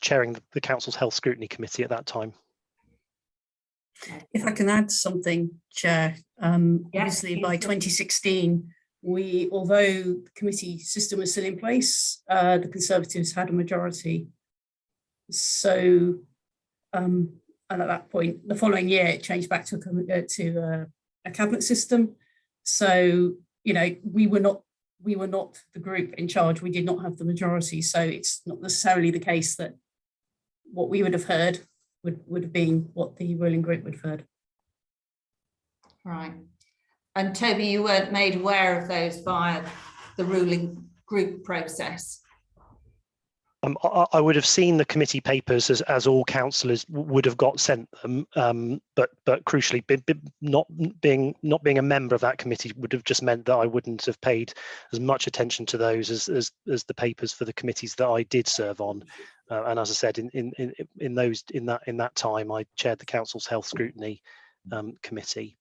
chairing the council's health scrutiny committee at that time. If I can add something, Chair, obviously by 2016, although the committee system was still in place, the Conservatives had a majority. So, and at that point, the following year, it changed back to a cabinet system. So, you know, we were not the group in charge. We did not have the majority. So it's not necessarily the case that what we would have heard would have been what the ruling group would have heard. Right. And Toby, you weren't made aware of those via the ruling group process? I would have seen the committee papers as all councillors would have got sent them, but crucially, not being a member of that committee would have just meant that I wouldn't have paid as much attention to those as the papers for the committees that I did serve on. And as I said, in that time, I chaired the council's health scrutiny committee.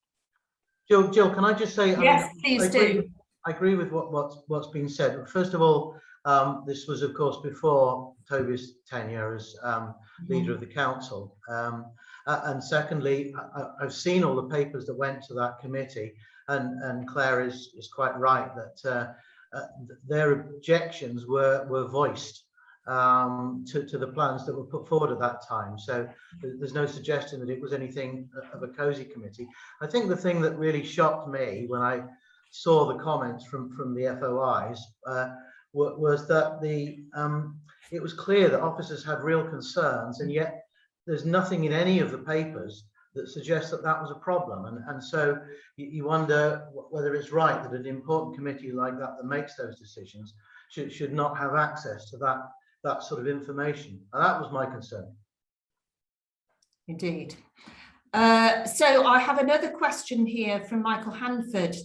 Jill, can I just say? Yes, please do. I agree with what's been said. First of all, this was, of course, before Toby's tenure as leader of the council. And secondly, I've seen all the papers that went to that committee, and Claire is quite right that their objections were voiced to the plans that were put forward at that time. So there's no suggestion that it was anything of a cosy committee. I think the thing that really shocked me when I saw the comments from the FOIs was that it was clear that officers had real concerns, and yet there's nothing in any of the papers that suggests that that was a problem. And so you wonder whether it's right that an important committee like that makes those decisions should not have access to that sort of information. And that was my concern. Indeed. So I have another question here from Michael Hanford.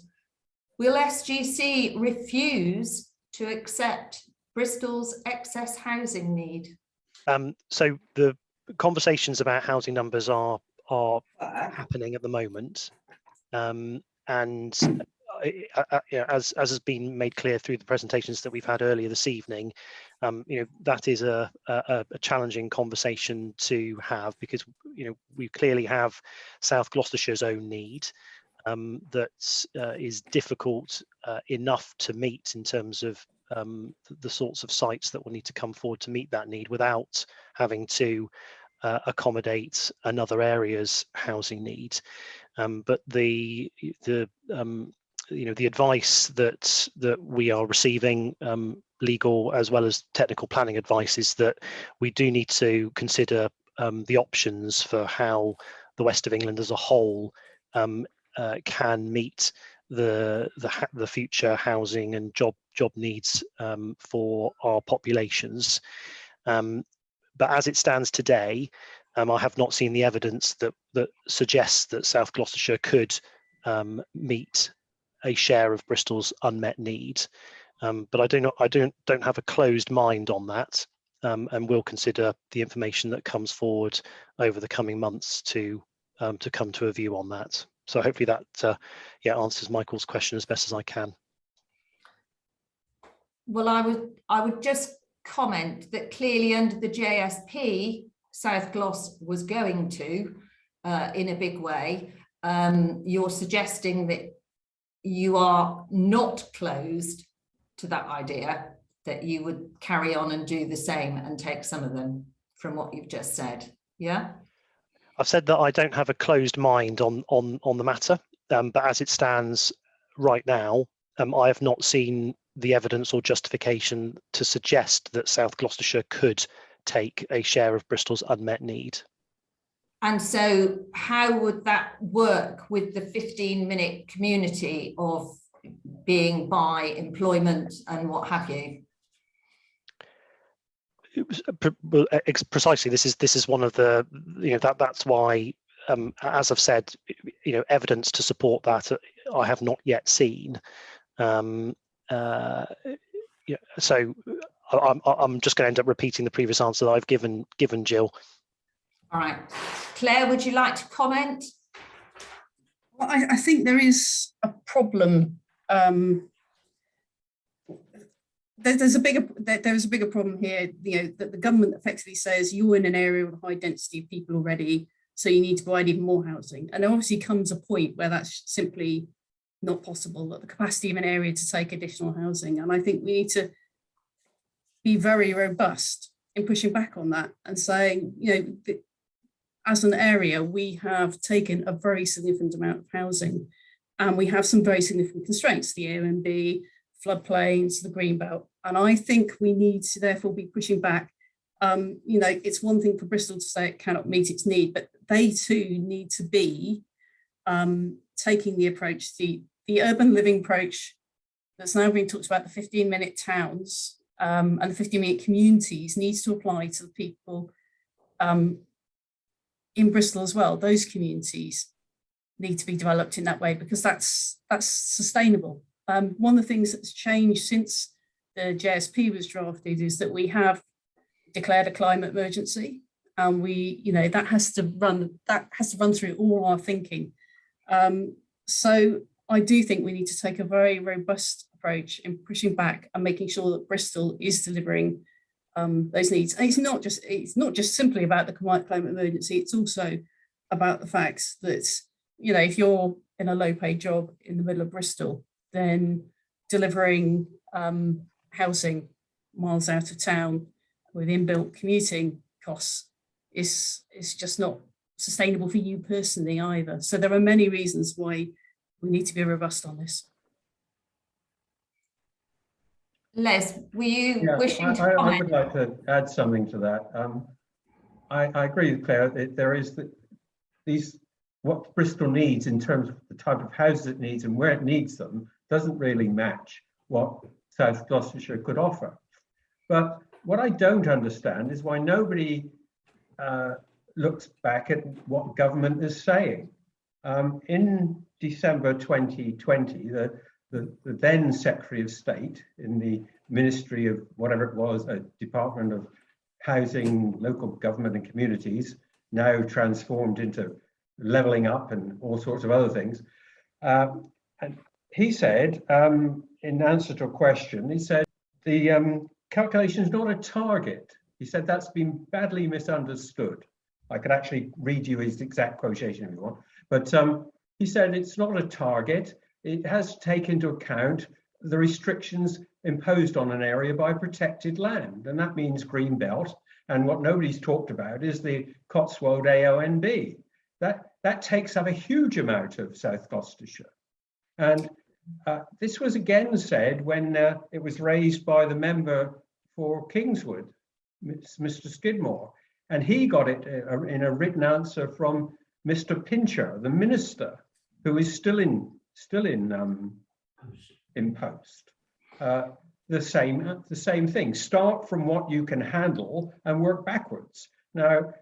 Will SGC refuse to accept Bristol's excess housing need? So the conversations about housing numbers are happening at the moment, and as has been made clear through the presentations that we've had earlier this evening, that is a challenging conversation to have, because we clearly have South Gloucestershire's own need that is difficult enough to meet in terms of the sorts of sites that will need to come forward to meet that need without having to accommodate another area's housing need. But the advice that we are receiving, legal as well as technical planning advice, is that we do need to consider the options for how the West of England as a whole can meet the future housing and job needs for our populations. But as it stands today, I have not seen the evidence that suggests that South Gloucestershire could meet a share of Bristol's unmet need. But I don't have a closed mind on that, and will consider the information that comes forward over the coming months to come to a view on that. So hopefully that answers Michael's question as best as I can. Well, I would just comment that clearly under the JSP, South Gloss was going to, in a big way. You're suggesting that you are not closed to that idea, that you would carry on and do the same and take some of them, from what you've just said. Yeah. I've said that I don't have a closed mind on the matter, but as it stands right now, I have not seen the evidence or justification to suggest that South Gloucestershire could take a share of Bristol's unmet need. And so how would that work with the 15-minute community of being by employment and what have you? Precisely, this is one of the, that's why, as I've said, evidence to support that I have not yet seen. So I'm just going to end up repeating the previous answer that I've given Jill. All right, Claire, would you like to comment? Well, I think there is a problem. There's a bigger problem here. That the government effectively says you're in an area with a high density of people already, so you need to provide even more housing. And there obviously comes a point where that's simply not possible, that the capacity of an area to take additional housing. And I think we need to be very robust in pushing back on that and saying, as an area, we have taken a very significant amount of housing, and we have some very significant constraints, the AONB, floodplains, the greenbelt. And I think we need to therefore be pushing back You know, it's one thing for Bristol to say it cannot meet its need, but they too need to be taking the approach, the urban living approach that's now being talked about, the 15-minute towns and the 15-minute communities, needs to apply to the people in Bristol as well. Those communities need to be developed in that way, because that's sustainable. One of the things that's changed since the JSP was drafted is that we have declared a climate emergency, and we, you know, that has to run through all our thinking. So I do think we need to take a very robust approach in pushing back and making sure that Bristol is delivering those needs. And it's not just simply about the climate emergency. It's also about the fact that, you know, if you're in a low-paid job in the middle of Bristol, then delivering housing miles out of town with inbuilt commuting costs is just not sustainable for you personally either. So there are many reasons why we need to be robust on this. Les, were you wishing to comment? I would like to add something to that. I agree with Claire. There is what Bristol needs in terms of the type of houses it needs and where it needs them doesn't really match what South Gloucestershire could offer. But what I don't understand is why nobody looks back at what government is saying. In December 2020, the then Secretary of State in the Ministry of whatever it was, a Department of Housing, Local Government and Communities, now transformed into levelling up and all sorts of other things. And he said, in answer to a question, he said, the calculation is not a target. He said that's been badly misunderstood. I could actually read you his exact quotation if you want. But he said it's not a target. It has to take into account the restrictions imposed on an area by protected land. And that means green belt. And what nobody's talked about is the Cotswold AONB. That takes up a huge amount of South Gloucestershire. And this was again said when it was raised by the member for Kingswood, Mr. Skidmore. And he got it in a written answer from Mr. Pincher, the minister, who is still in post. The same thing. Start from what you can handle and work backwards. Now,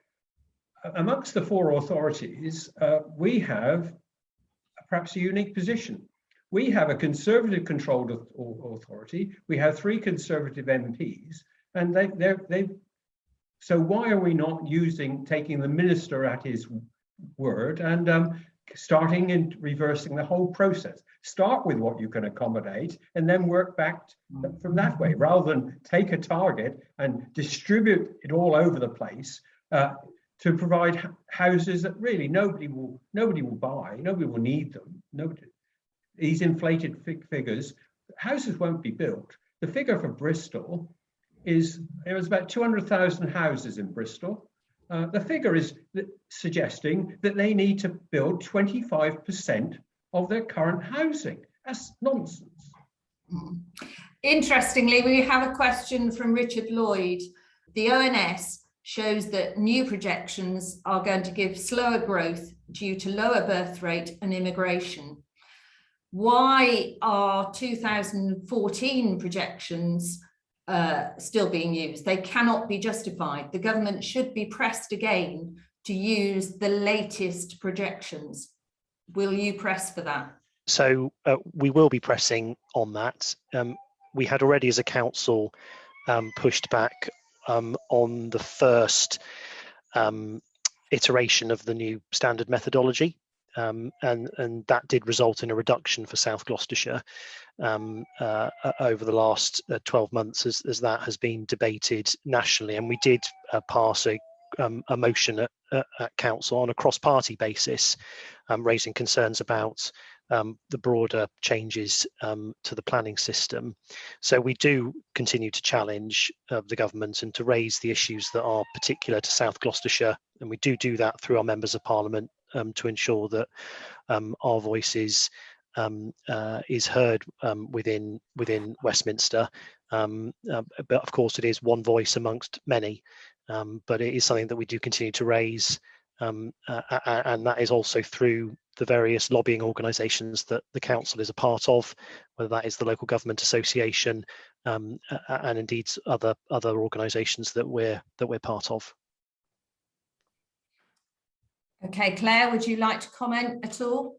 amongst the four authorities, we have perhaps a unique position. We have a conservative controlled authority. We have 3 conservative MPs, and they. So why are we not taking the minister at his word and starting and reversing the whole process? Start with what you can accommodate and then work back from that way, rather than take a target and distribute it all over the place to provide houses that really nobody will buy, nobody will need them. These inflated figures, houses won't be built. The figure for Bristol is there was about 200,000 houses in Bristol. The figure is suggesting that they need to build 25% of their current housing. That's nonsense. Interestingly, we have a question from Richard Lloyd. The ONS shows that new projections are going to give slower growth due to lower birth rate and immigration. Why are 2014 projections still being used? They cannot be justified. The government should be pressed again to use the latest projections. Will you press for that? So we will be pressing on that. We had already as a council pushed back on the first iteration of the new standard methodology. And that did result in a reduction for South Gloucestershire over the last 12 months as that has been debated nationally. And we did pass a motion at council on a cross-party basis, raising concerns about the broader changes to the planning system. So we do continue to challenge the government and to raise the issues that are particular to South Gloucestershire, and we do that through our members of parliament to ensure that our voices is heard within Westminster, But of course, it is one voice amongst many. But it is something that we do continue to raise, and that is also through the various lobbying organisations that the council is a part of, whether that is the local government association, and indeed other organisations that we're part of. Okay, Claire, would you like to comment at all?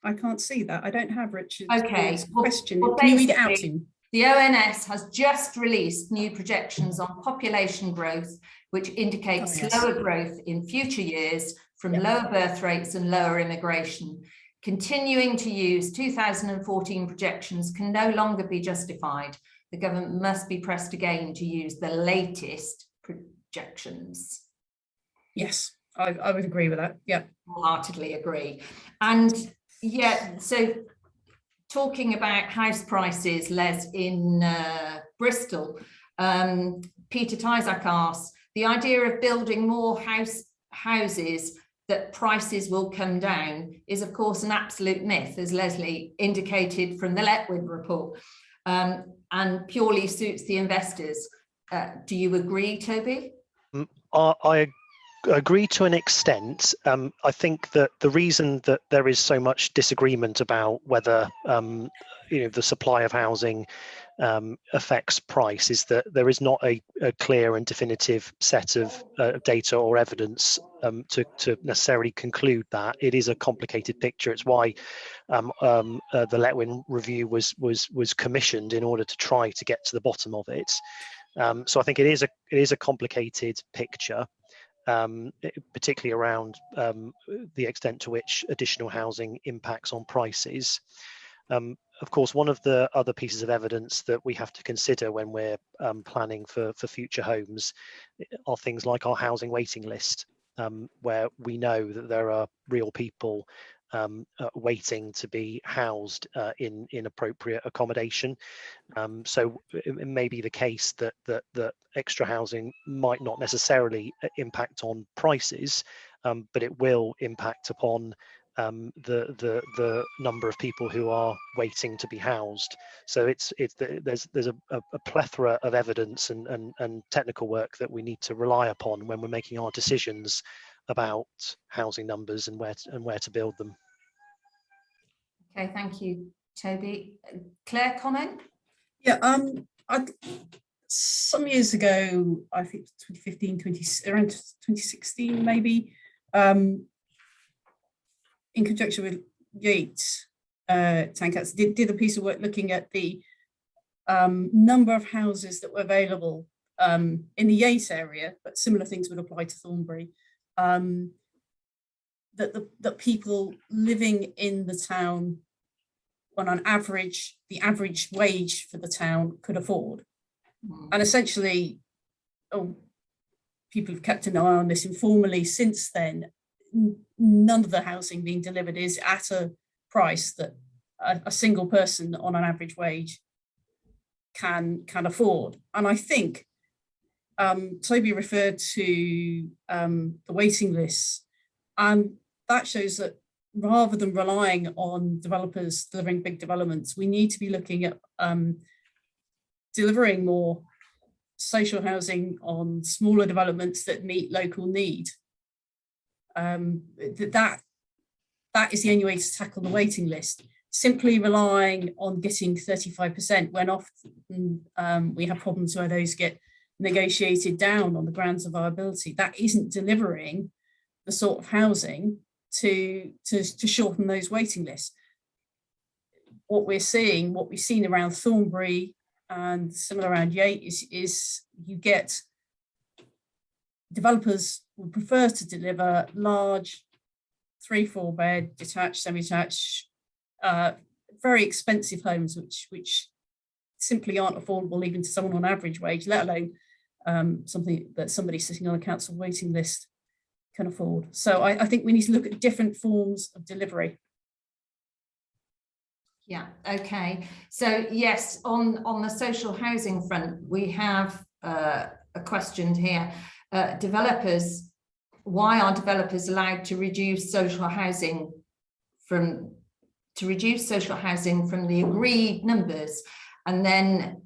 I can't see that. I don't have Richard's question. Well, can you read it out to me? The ONS has just released new projections on population growth, which indicate slower growth in future years from lower birth rates and lower immigration. Continuing to use 2014 projections can no longer be justified. The government must be pressed again to use the latest projections. Yes, I would agree with that. Yeah, wholeheartedly agree. And yeah, so talking about house prices, Les, in Bristol, Peter Tyzak asks, the idea of building more houses that prices will come down is of course an absolute myth, as Leslie indicated from the Letwin report, and purely suits the investors. Do you agree, Toby? I agree to an extent. I think that the reason that there is so much disagreement about whether the supply of housing affects price is that there is not a clear and definitive set of data or evidence to necessarily conclude that. It is a complicated picture. It's why the Letwin review was commissioned, in order to try to get to the bottom of it. So I think it is a complicated picture. Particularly around the extent to which additional housing impacts on prices. Of course, one of the other pieces of evidence that we have to consider when we're planning for future homes are things like our housing waiting list, where we know that there are real people waiting to be housed in appropriate accommodation. So it may be the case that extra housing might not necessarily impact on prices, but it will impact upon the number of people who are waiting to be housed. So there's a plethora of evidence and technical work that we need to rely upon when we're making our decisions about housing numbers and where to build them. Okay, thank you, Toby. Claire, comment? Yeah, some years ago, I think 2015, around 2016 maybe, in conjunction with Yates, Tankats did a piece of work looking at the number of houses that were available in the Yates area, but similar things would apply to Thornbury. That people living in the town on an average, the average wage for the town could afford. And essentially, people have kept an eye on this informally since then. None of the housing being delivered is at a price that a single person on an average wage can afford. And I think Toby referred to the waiting lists, and that shows that rather than relying on developers delivering big developments, we need to be looking at delivering more social housing on smaller developments that meet local need. That is the only way to tackle the waiting list. Simply relying on getting 35% when often we have problems where those get negotiated down on the grounds of viability. That isn't delivering the sort of housing to shorten those waiting lists. What we've seen around Thornbury and similar around Yates is you get developers would prefer to deliver large 3-4 bed detached, semi-detached, very expensive homes which simply aren't affordable even to someone on average wage, let alone something that somebody sitting on a council waiting list can afford. So I think we need to look at different forms of delivery. Yeah, okay. So yes, on the social housing front, we have a question here. Why are developers allowed to reduce social housing from the agreed numbers, and then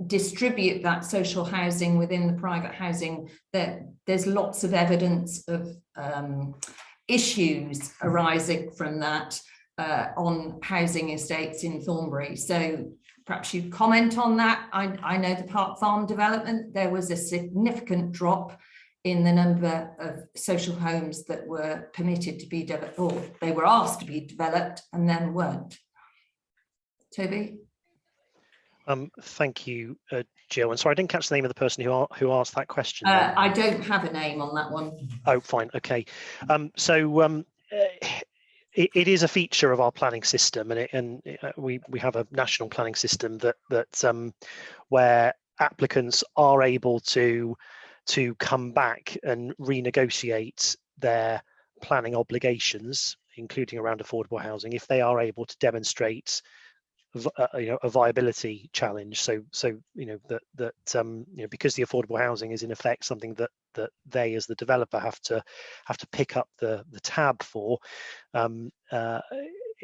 distribute that social housing within the private housing, that there's lots of evidence of issues arising from that on housing estates in Thornbury. So perhaps you'd comment on that. I know the Park Farm development, there was a significant drop in the number of social homes that were permitted to be developed, or they were asked to be developed and then weren't. Toby? Thank you, Jill. And sorry, I didn't catch the name of the person who asked that question. I don't have a name on that one. Oh, fine. Okay. It is a feature of our planning system, and we have a national planning system that where applicants are able to come back and renegotiate their planning obligations, including around affordable housing, if they are able to demonstrate a viability challenge. So because the affordable housing is in effect something that they as the developer have to pick up the tab for,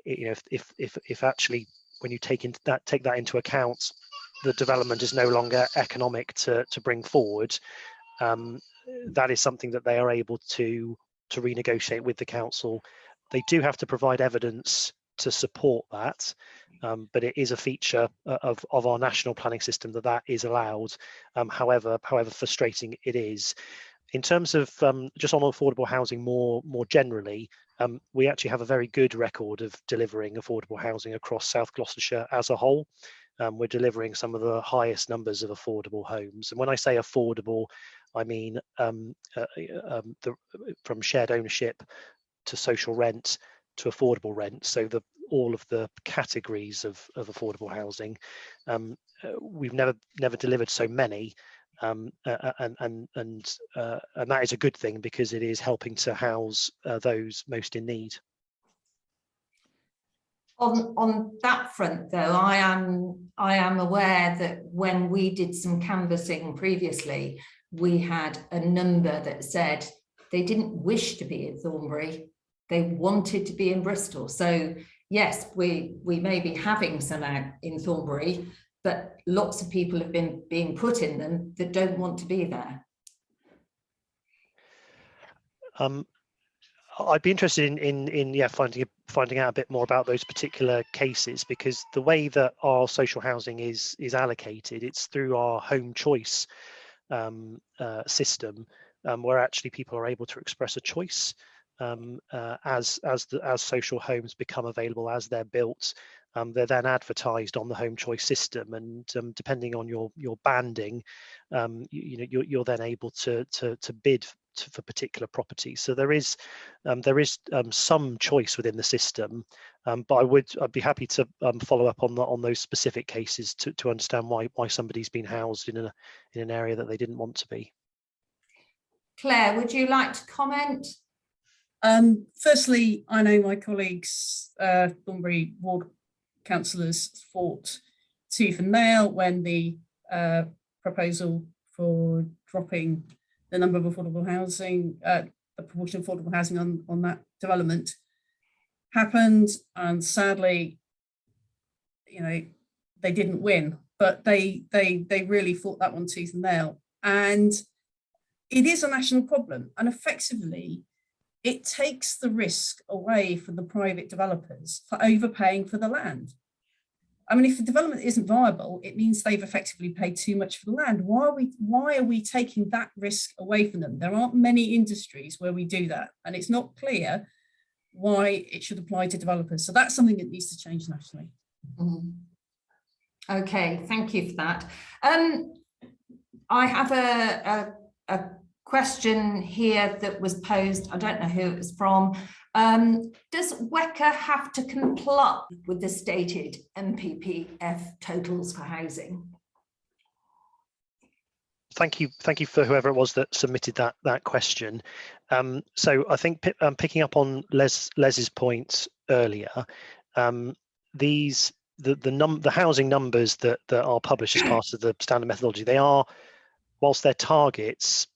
if actually when you take that into account, the development is no longer economic to bring forward, that is something that they are able to renegotiate with the council. They do have to provide evidence to support that, but it is a feature of our national planning system that is allowed, however frustrating it is. In terms of just on affordable housing more generally, we actually have a very good record of delivering affordable housing across South Gloucestershire as a whole. We're delivering some of the highest numbers of affordable homes, and when I say affordable, I mean from shared ownership to social rent to affordable rent, so all of the categories of affordable housing. We've never delivered so many, and that is a good thing, because it is helping to house those most in need. On that front, though, I am aware that when we did some canvassing previously, we had a number that said they didn't wish to be in Thornbury, they wanted to be in Bristol. So yes, we may be having some out in Thornbury, but lots of people have been being put in them that don't want to be there. I'd be interested in finding out a bit more about those particular cases, because the way that our social housing is allocated, it's through our home choice system, where actually people are able to express a choice as social homes become available, as they're built. They're then advertised on the home choice system, and depending on your banding, you're then able to bid for particular properties. So there is some choice within the system, but I'd be happy to follow up on those specific cases to understand why somebody's been housed in an area that they didn't want to be. Claire, would you like to comment? Firstly, I know my colleagues, Thornbury ward councillors, fought tooth and nail when the proposal for dropping the number of affordable housing, the proportion of affordable housing on that development happened, and sadly, they didn't win, but they really fought that one tooth and nail, and it is a national problem, and effectively it takes the risk away from the private developers for overpaying for the land. I mean, if the development isn't viable, it means they've effectively paid too much for the land. Why are we taking that risk away from them? There aren't many industries where we do that, and it's not clear why it should apply to developers. So that's something that needs to change nationally. Okay, thank you for that. I have a question here that was posed. I don't know who it was from. Does WECA have to comply with the stated MPPF totals for housing? Thank you for whoever it was that submitted that question. So I think picking up on Les's point earlier, the housing numbers that are published as part of the standard methodology, they are, whilst they're targets,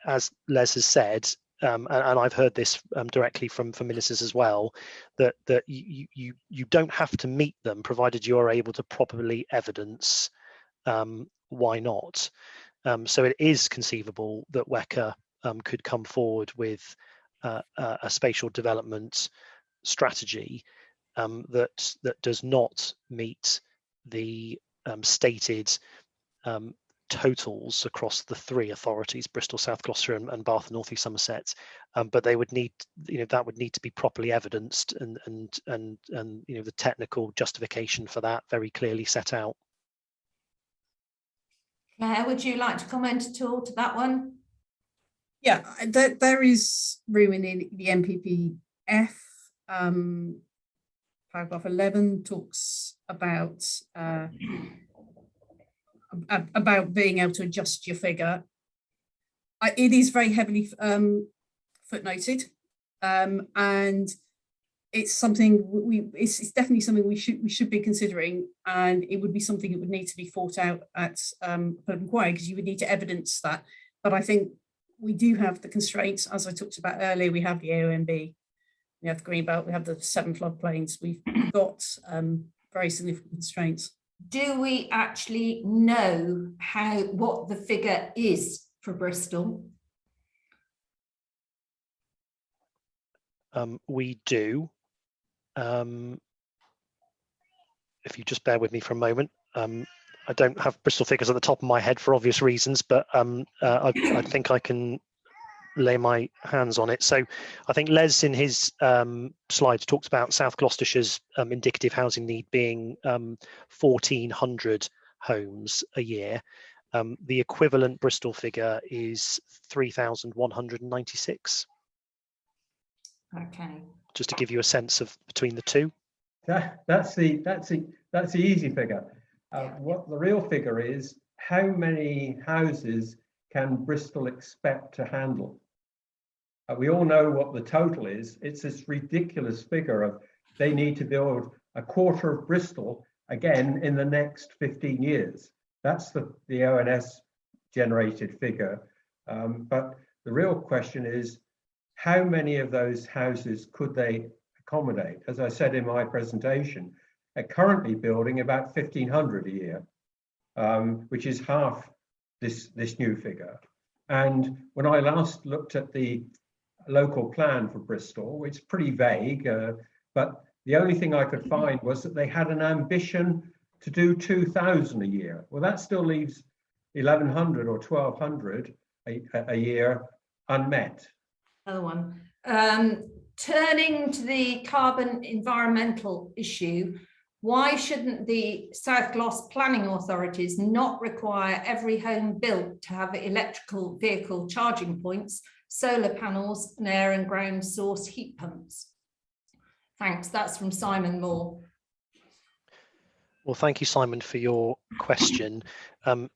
as Les has said, and I've heard this directly from ministers as well, that you don't have to meet them, provided you are able to properly evidence why not? So it is conceivable that WECA could come forward with a spatial development strategy that does not meet the stated totals across the three authorities, Bristol, South Gloucestershire and Bath and North East Somerset, but they would need, that would need to be properly evidenced and the technical justification for that very clearly set out. Claire, would you like to comment at all to that one? Yeah, there is room in the NPPF. Paragraph 11 talks about being able to adjust your figure. It is very heavily footnoted, and it's something it's definitely something we should be considering, and it would be something that would need to be fought out at public inquiry, because you would need to evidence that. But I think we do have the constraints, as I talked about earlier. We have the AONB, we have the Greenbelt, we have the 7 floodplains. We've got very significant constraints. Do we actually know what the figure is for Bristol? We do. If you just bear with me for a moment. I don't have Bristol figures at the top of my head for obvious reasons, but I think I can lay my hands on it. So I think Les in his slides talks about South Gloucestershire's indicative housing need being 1,400 homes a year. The equivalent Bristol figure is 3,196. Okay. Just to give you a sense of between the two. That's the easy figure. What the real figure is, how many houses can Bristol expect to handle? We all know what the total is. It's this ridiculous figure of they need to build a quarter of Bristol again in the next 15 years. That's the ONS generated figure. But the real question is, how many of those houses could they accommodate? As I said in my presentation, they're currently building about 1,500 a year, which is half this new figure. And when I last looked at the local plan for Bristol, it's pretty vague, but the only thing I could find was that they had an ambition to do 2,000 a year. Well, that still leaves 1,100 or 1,200 a year unmet. Another one. Turning to the carbon environmental issue, why shouldn't the South Gloss planning authorities not require every home built to have electrical vehicle charging points, solar panels, and air and ground source heat pumps? Thanks. That's from Simon Moore. Well, thank you, Simon, for your question.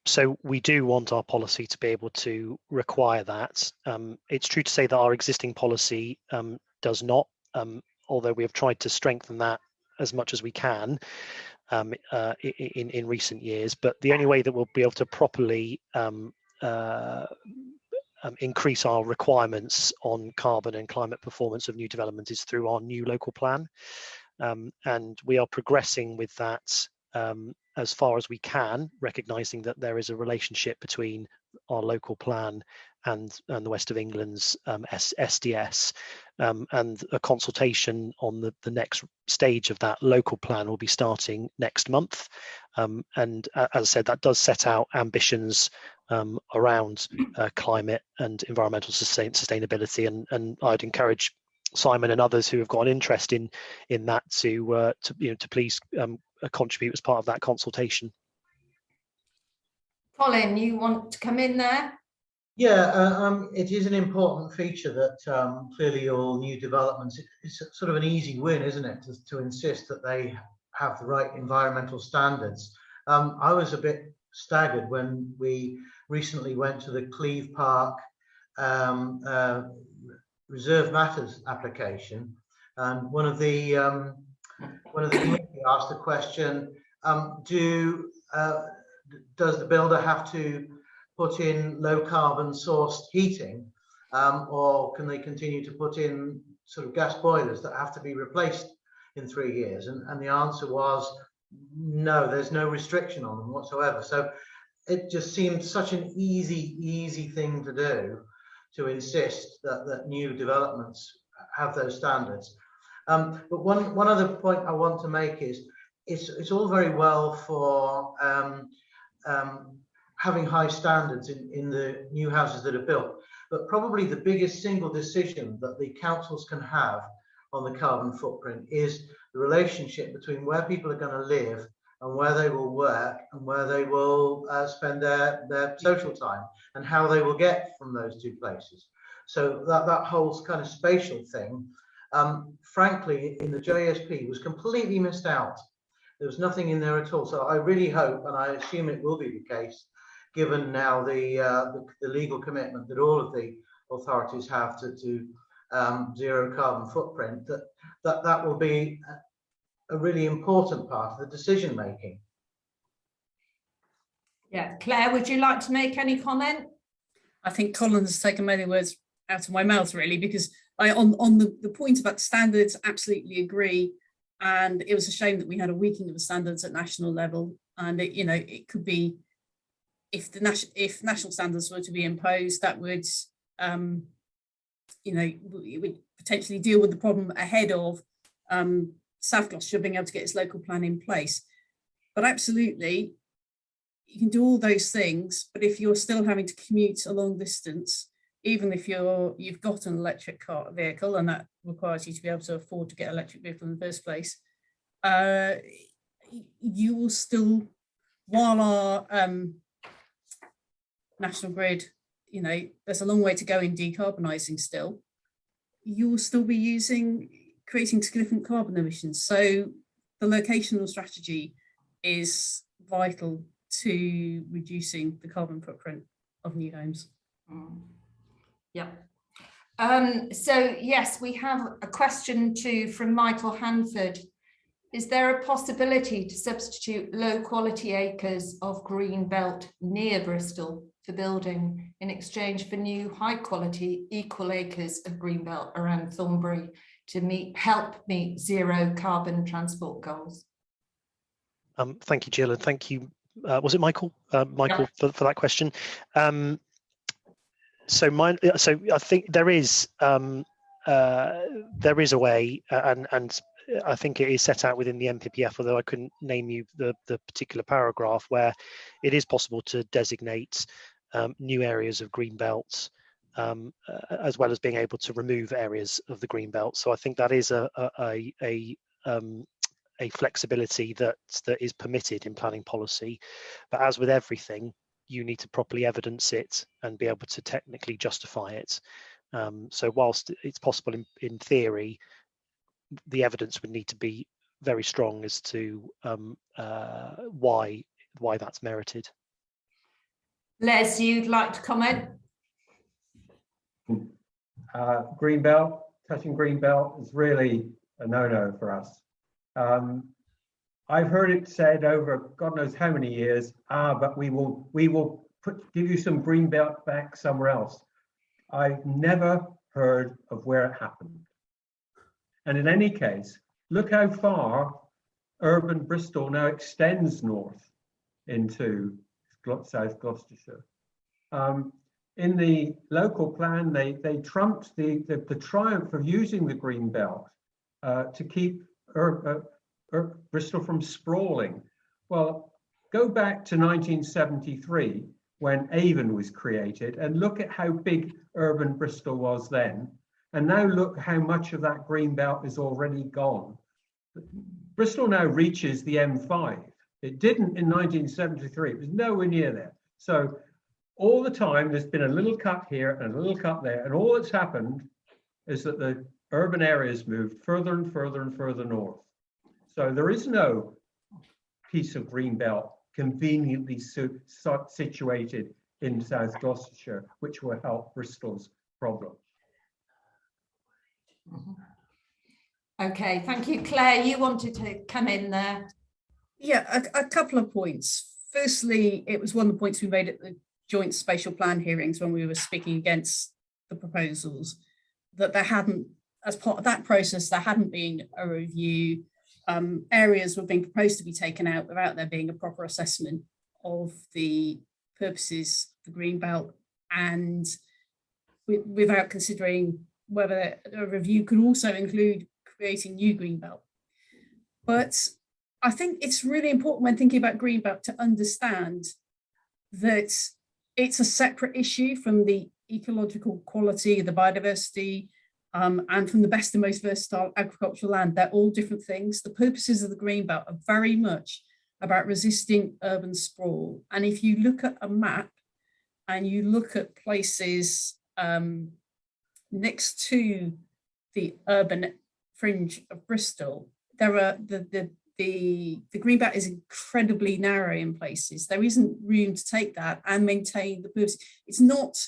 So we do want our policy to be able to require that. It's true to say that our existing policy does not, although we have tried to strengthen that as much as we can in recent years. But the only way that we'll be able to properly increase our requirements on carbon and climate performance of new development is through our new local plan. And we are progressing with that as far as we can, recognising that there is a relationship between our local plan and the West of England's SDS, and a consultation on the next stage of that local plan will be starting next month. And as I said, that does set out ambitions around climate and environmental sustainability, and I'd encourage Simon and others who have got an interest in that to please contribute as part of that consultation. Colin, you want to come in there? Yeah, it is an important feature that clearly all new developments, it's sort of an easy win, isn't it, to insist that they have the right environmental standards. I was a bit staggered when we recently went to the Cleve Park Reserve Matters application, and one of the committee asked the question: does the builder have to put in low carbon sourced heating, or can they continue to put in sort of gas boilers that have to be replaced in 3 years? And the answer was no, there's no restriction on them whatsoever. So it just seemed such an easy thing to do, to insist that new developments have those standards. But one other point I want to make is it's all very well for having high standards in the new houses that are built, but probably the biggest single decision that the councils can have on the carbon footprint is the relationship between where people are going to live and where they will work and where they will spend their social time, and how they will get from those two places. So that whole kind of spatial thing, frankly, in the JSP was completely missed out. There was nothing in there at all. So I really hope, and I assume it will be the case, given now the legal commitment that all of the authorities have to zero carbon footprint, that will be a really important part of the decision making. Yeah, Claire, would you like to make any comment? I think Colin has taken many words out of my mouth, really, because on the point about standards, absolutely agree. And it was a shame that we had a weakening of the standards at national level. And it could be, if national standards were to be imposed, that would it would potentially deal with the problem ahead of South Gloucestershire being able to get its local plan in place. But absolutely, you can do all those things, but if you're still having to commute a long distance, even if you've got an electric vehicle, and that requires you to be able to afford to get an electric vehicle in the first place, you will still, while our national grid, there's a long way to go in decarbonising still, you will still be creating significant carbon emissions. So the locational strategy is vital to reducing the carbon footprint of new homes. Yeah. So yes, we have a question from Michael Hanford. Is there a possibility to substitute low quality acres of green belt near Bristol for building in exchange for new high quality equal acres of green belt around Thornbury to help meet zero carbon transport goals? Thank you, Jill, and thank you. Was it Michael? Michael, yeah, for that question. So I think there is a way, and I think it is set out within the NPPF, although I couldn't name you the particular paragraph, where it is possible to designate new areas of green belts, as well as being able to remove areas of the green belt. So I think that is a flexibility that is permitted in planning policy. But as with everything, you need to properly evidence it and be able to technically justify it. So whilst it's possible in theory, the evidence would need to be very strong as to why that's merited. Les, you'd like to comment? Greenbelt, touching Greenbelt is really a no-no for us. I've heard it said over God knows how many years, but we will give you some Greenbelt back somewhere else. I've never heard of where it happened. And in any case, look how far urban Bristol now extends north into South Gloucestershire. In the local plan, they trumped the triumph of using the green belt to keep Bristol from sprawling. Well, go back to 1973 when Avon was created and look at how big urban Bristol was then. And now look how much of that green belt is already gone. Bristol now reaches the M5. It didn't in 1973. It was nowhere near there. So all the time there's been a little cut here and a little cut there. And all that's happened is that the urban areas moved further and further and further north. So there is no piece of green belt conveniently situated in South Gloucestershire, which will help Bristol's problem. Okay, thank you. Claire, you wanted to come in there. Yeah, a couple of points. Firstly, it was one of the points we made at the joint spatial plan hearings when we were speaking against the proposals, that there hadn't, as part of that process, there hadn't been a review areas were being proposed to be taken out without there being a proper assessment of the purposes of the green belt, and without considering whether a review could also include creating new green belt. But I think it's really important when thinking about green belt to understand that it's a separate issue from the ecological quality, the biodiversity, and from the best and most versatile agricultural land. They're all different things. The purposes of the green belt are very much about resisting urban sprawl. And if you look at a map and you look at places next to the urban fringe of Bristol, there are the green belt is incredibly narrow in places. There isn't room to take that and maintain the purpose. It's not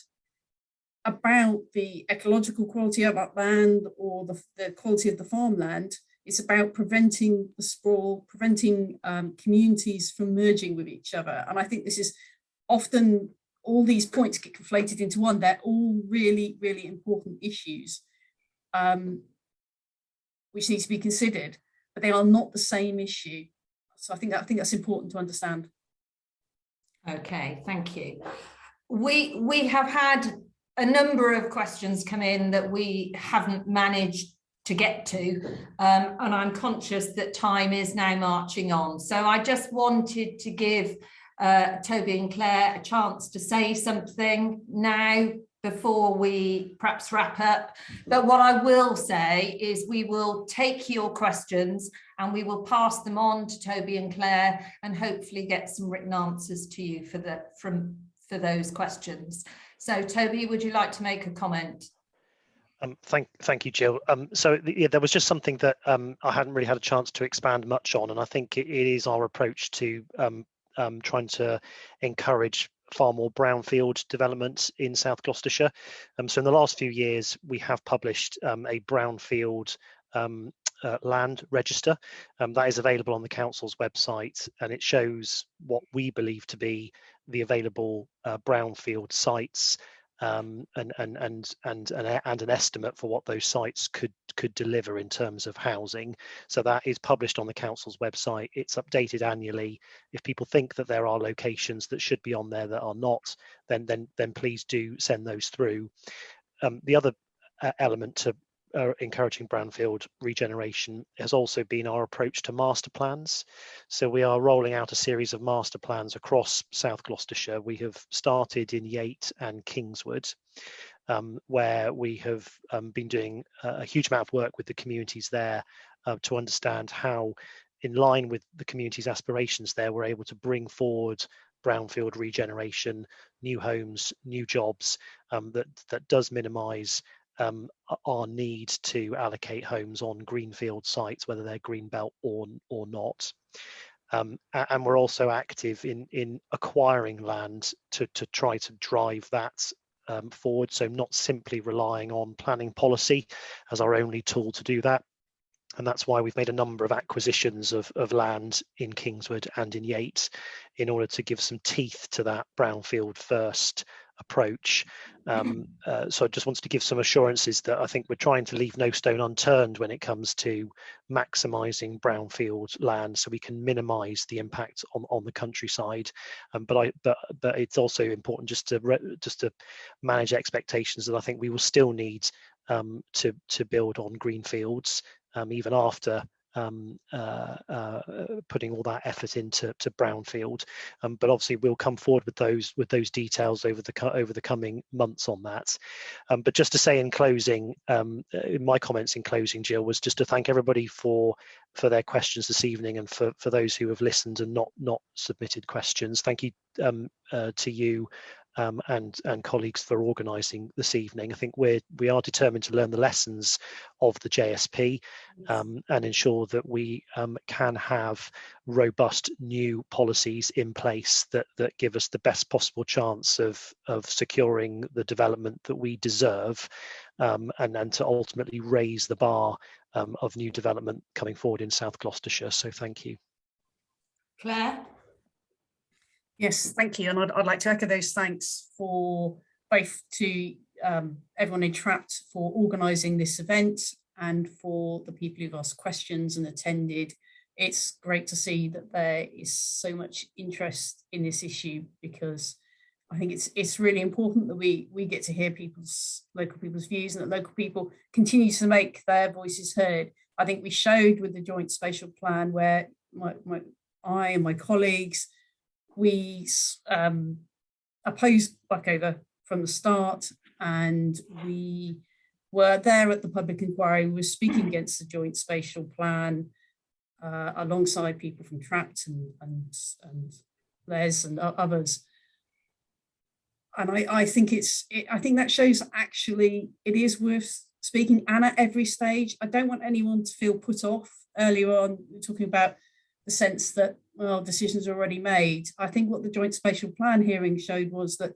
about the ecological quality of that land or the quality of the farmland. It's about preventing the sprawl, preventing communities from merging with each other. And I think this is often, all these points get conflated into one. They're all really, really important issues, which need to be considered, but they are not the same issue. So I think that's important to understand. Okay, thank you. We have had a number of questions come in that we haven't managed to get to, and I'm conscious that time is now marching on. So I just wanted to give Toby and Claire a chance to say something now before we perhaps wrap up. But what I will say is we will take your questions and we will pass them on to Toby and Claire and hopefully get some written answers to you for those questions. So Toby, would you like to make a comment? Thank you, Jill. Yeah, there was just something that I hadn't really had a chance to expand much on, and I think it is our approach to trying to encourage far more brownfield development in South Gloucestershire. So in the last few years, we have published a brownfield land register that is available on the council's website, and it shows what we believe to be the available brownfield sites, and an estimate for what those sites could deliver in terms of housing. So that is published on the council's website. It's updated annually. If people think that there are locations that should be on there that are not, then please do send those through. The other element to encouraging brownfield regeneration has also been our approach to master plans. So we are rolling out a series of master plans across South Gloucestershire. We have started in Yate and Kingswood, where we have been doing a huge amount of work with the communities there to understand how, in line with the community's aspirations there, we're able to bring forward brownfield regeneration, new homes, new jobs, that does minimise our need to allocate homes on greenfield sites, whether they're greenbelt or not. And we're also active in acquiring land to try to drive that forward. So not simply relying on planning policy as our only tool to do that. And that's why we've made a number of acquisitions of land in Kingswood and in Yate in order to give some teeth to that brownfield first approach. So I just wanted to give some assurances that I think we're trying to leave no stone unturned when it comes to maximising brownfield land, so we can minimise the impact on the countryside. But it's also important just to manage expectations that I think we will still need to build on greenfields even after putting all that effort into brownfield, but obviously we'll come forward with those details over the coming months on that. But just to say in closing, my comments in closing, Jill, was just to thank everybody for their questions this evening, and for those who have listened and not submitted questions. Thank you to you and colleagues for organising this evening. I think we are determined to learn the lessons of the JSP and ensure that we can have robust new policies in place that give us the best possible chance of securing the development that we deserve, and to ultimately raise the bar of new development coming forward in South Gloucestershire. So thank you. Claire? Yes, thank you. And I'd like to echo those thanks for both to everyone in TRAPP'D for organising this event, and for the people who've asked questions and attended. It's great to see that there is so much interest in this issue, because I think it's really important that we get to hear local people's views, and that local people continue to make their voices heard. I think we showed with the joint spatial plan, where I and my colleagues, we opposed Buckover from the start, and we were there at the public inquiry. We were speaking against the joint spatial plan alongside people from TRAPP'D and Les and others. And I think that shows actually it is worth speaking, and at every stage. I don't want anyone to feel put off. Earlier on, we were talking about the sense that, well, decisions are already made. I think what the joint spatial plan hearing showed was that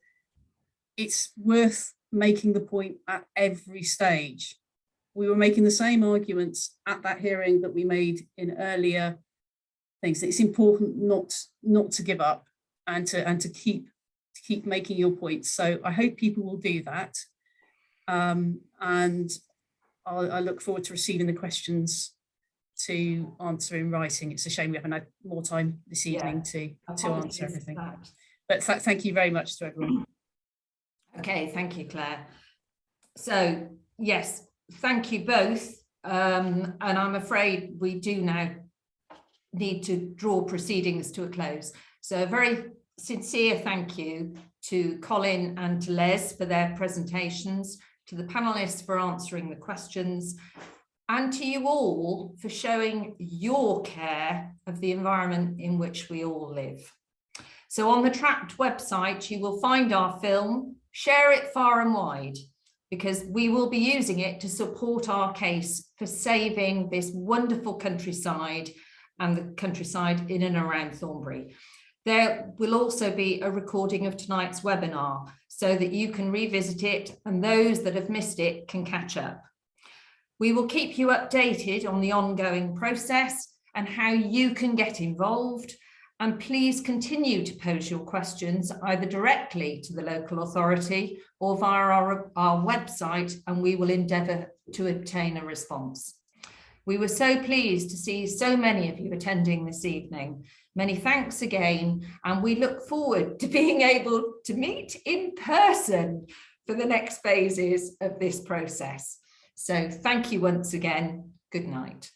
it's worth making the point at every stage. We were making the same arguments at that hearing that we made in earlier things. It's important not to give up, and to keep making your points. So I hope people will do that. And I look forward to receiving the questions to answer in writing. It's a shame we haven't had more time this evening to answer everything. But thank you very much to everyone. Okay, thank you, Claire. So yes, thank you both. And I'm afraid we do now need to draw proceedings to a close. So a very sincere thank you to Colin and to Les for their presentations, to the panelists for answering the questions, and to you all for showing your care of the environment in which we all live. So on the TRAPP'D website, you will find our film. Share it far and wide, because we will be using it to support our case for saving this wonderful countryside and the countryside in and around Thornbury. There will also be a recording of tonight's webinar so that you can revisit it, and those that have missed it can catch up. We will keep you updated on the ongoing process and how you can get involved. And please continue to pose your questions either directly to the local authority or via our website, and we will endeavour to obtain a response. We were so pleased to see so many of you attending this evening. Many thanks again, and we look forward to being able to meet in person for the next phases of this process. So thank you once again. Good night.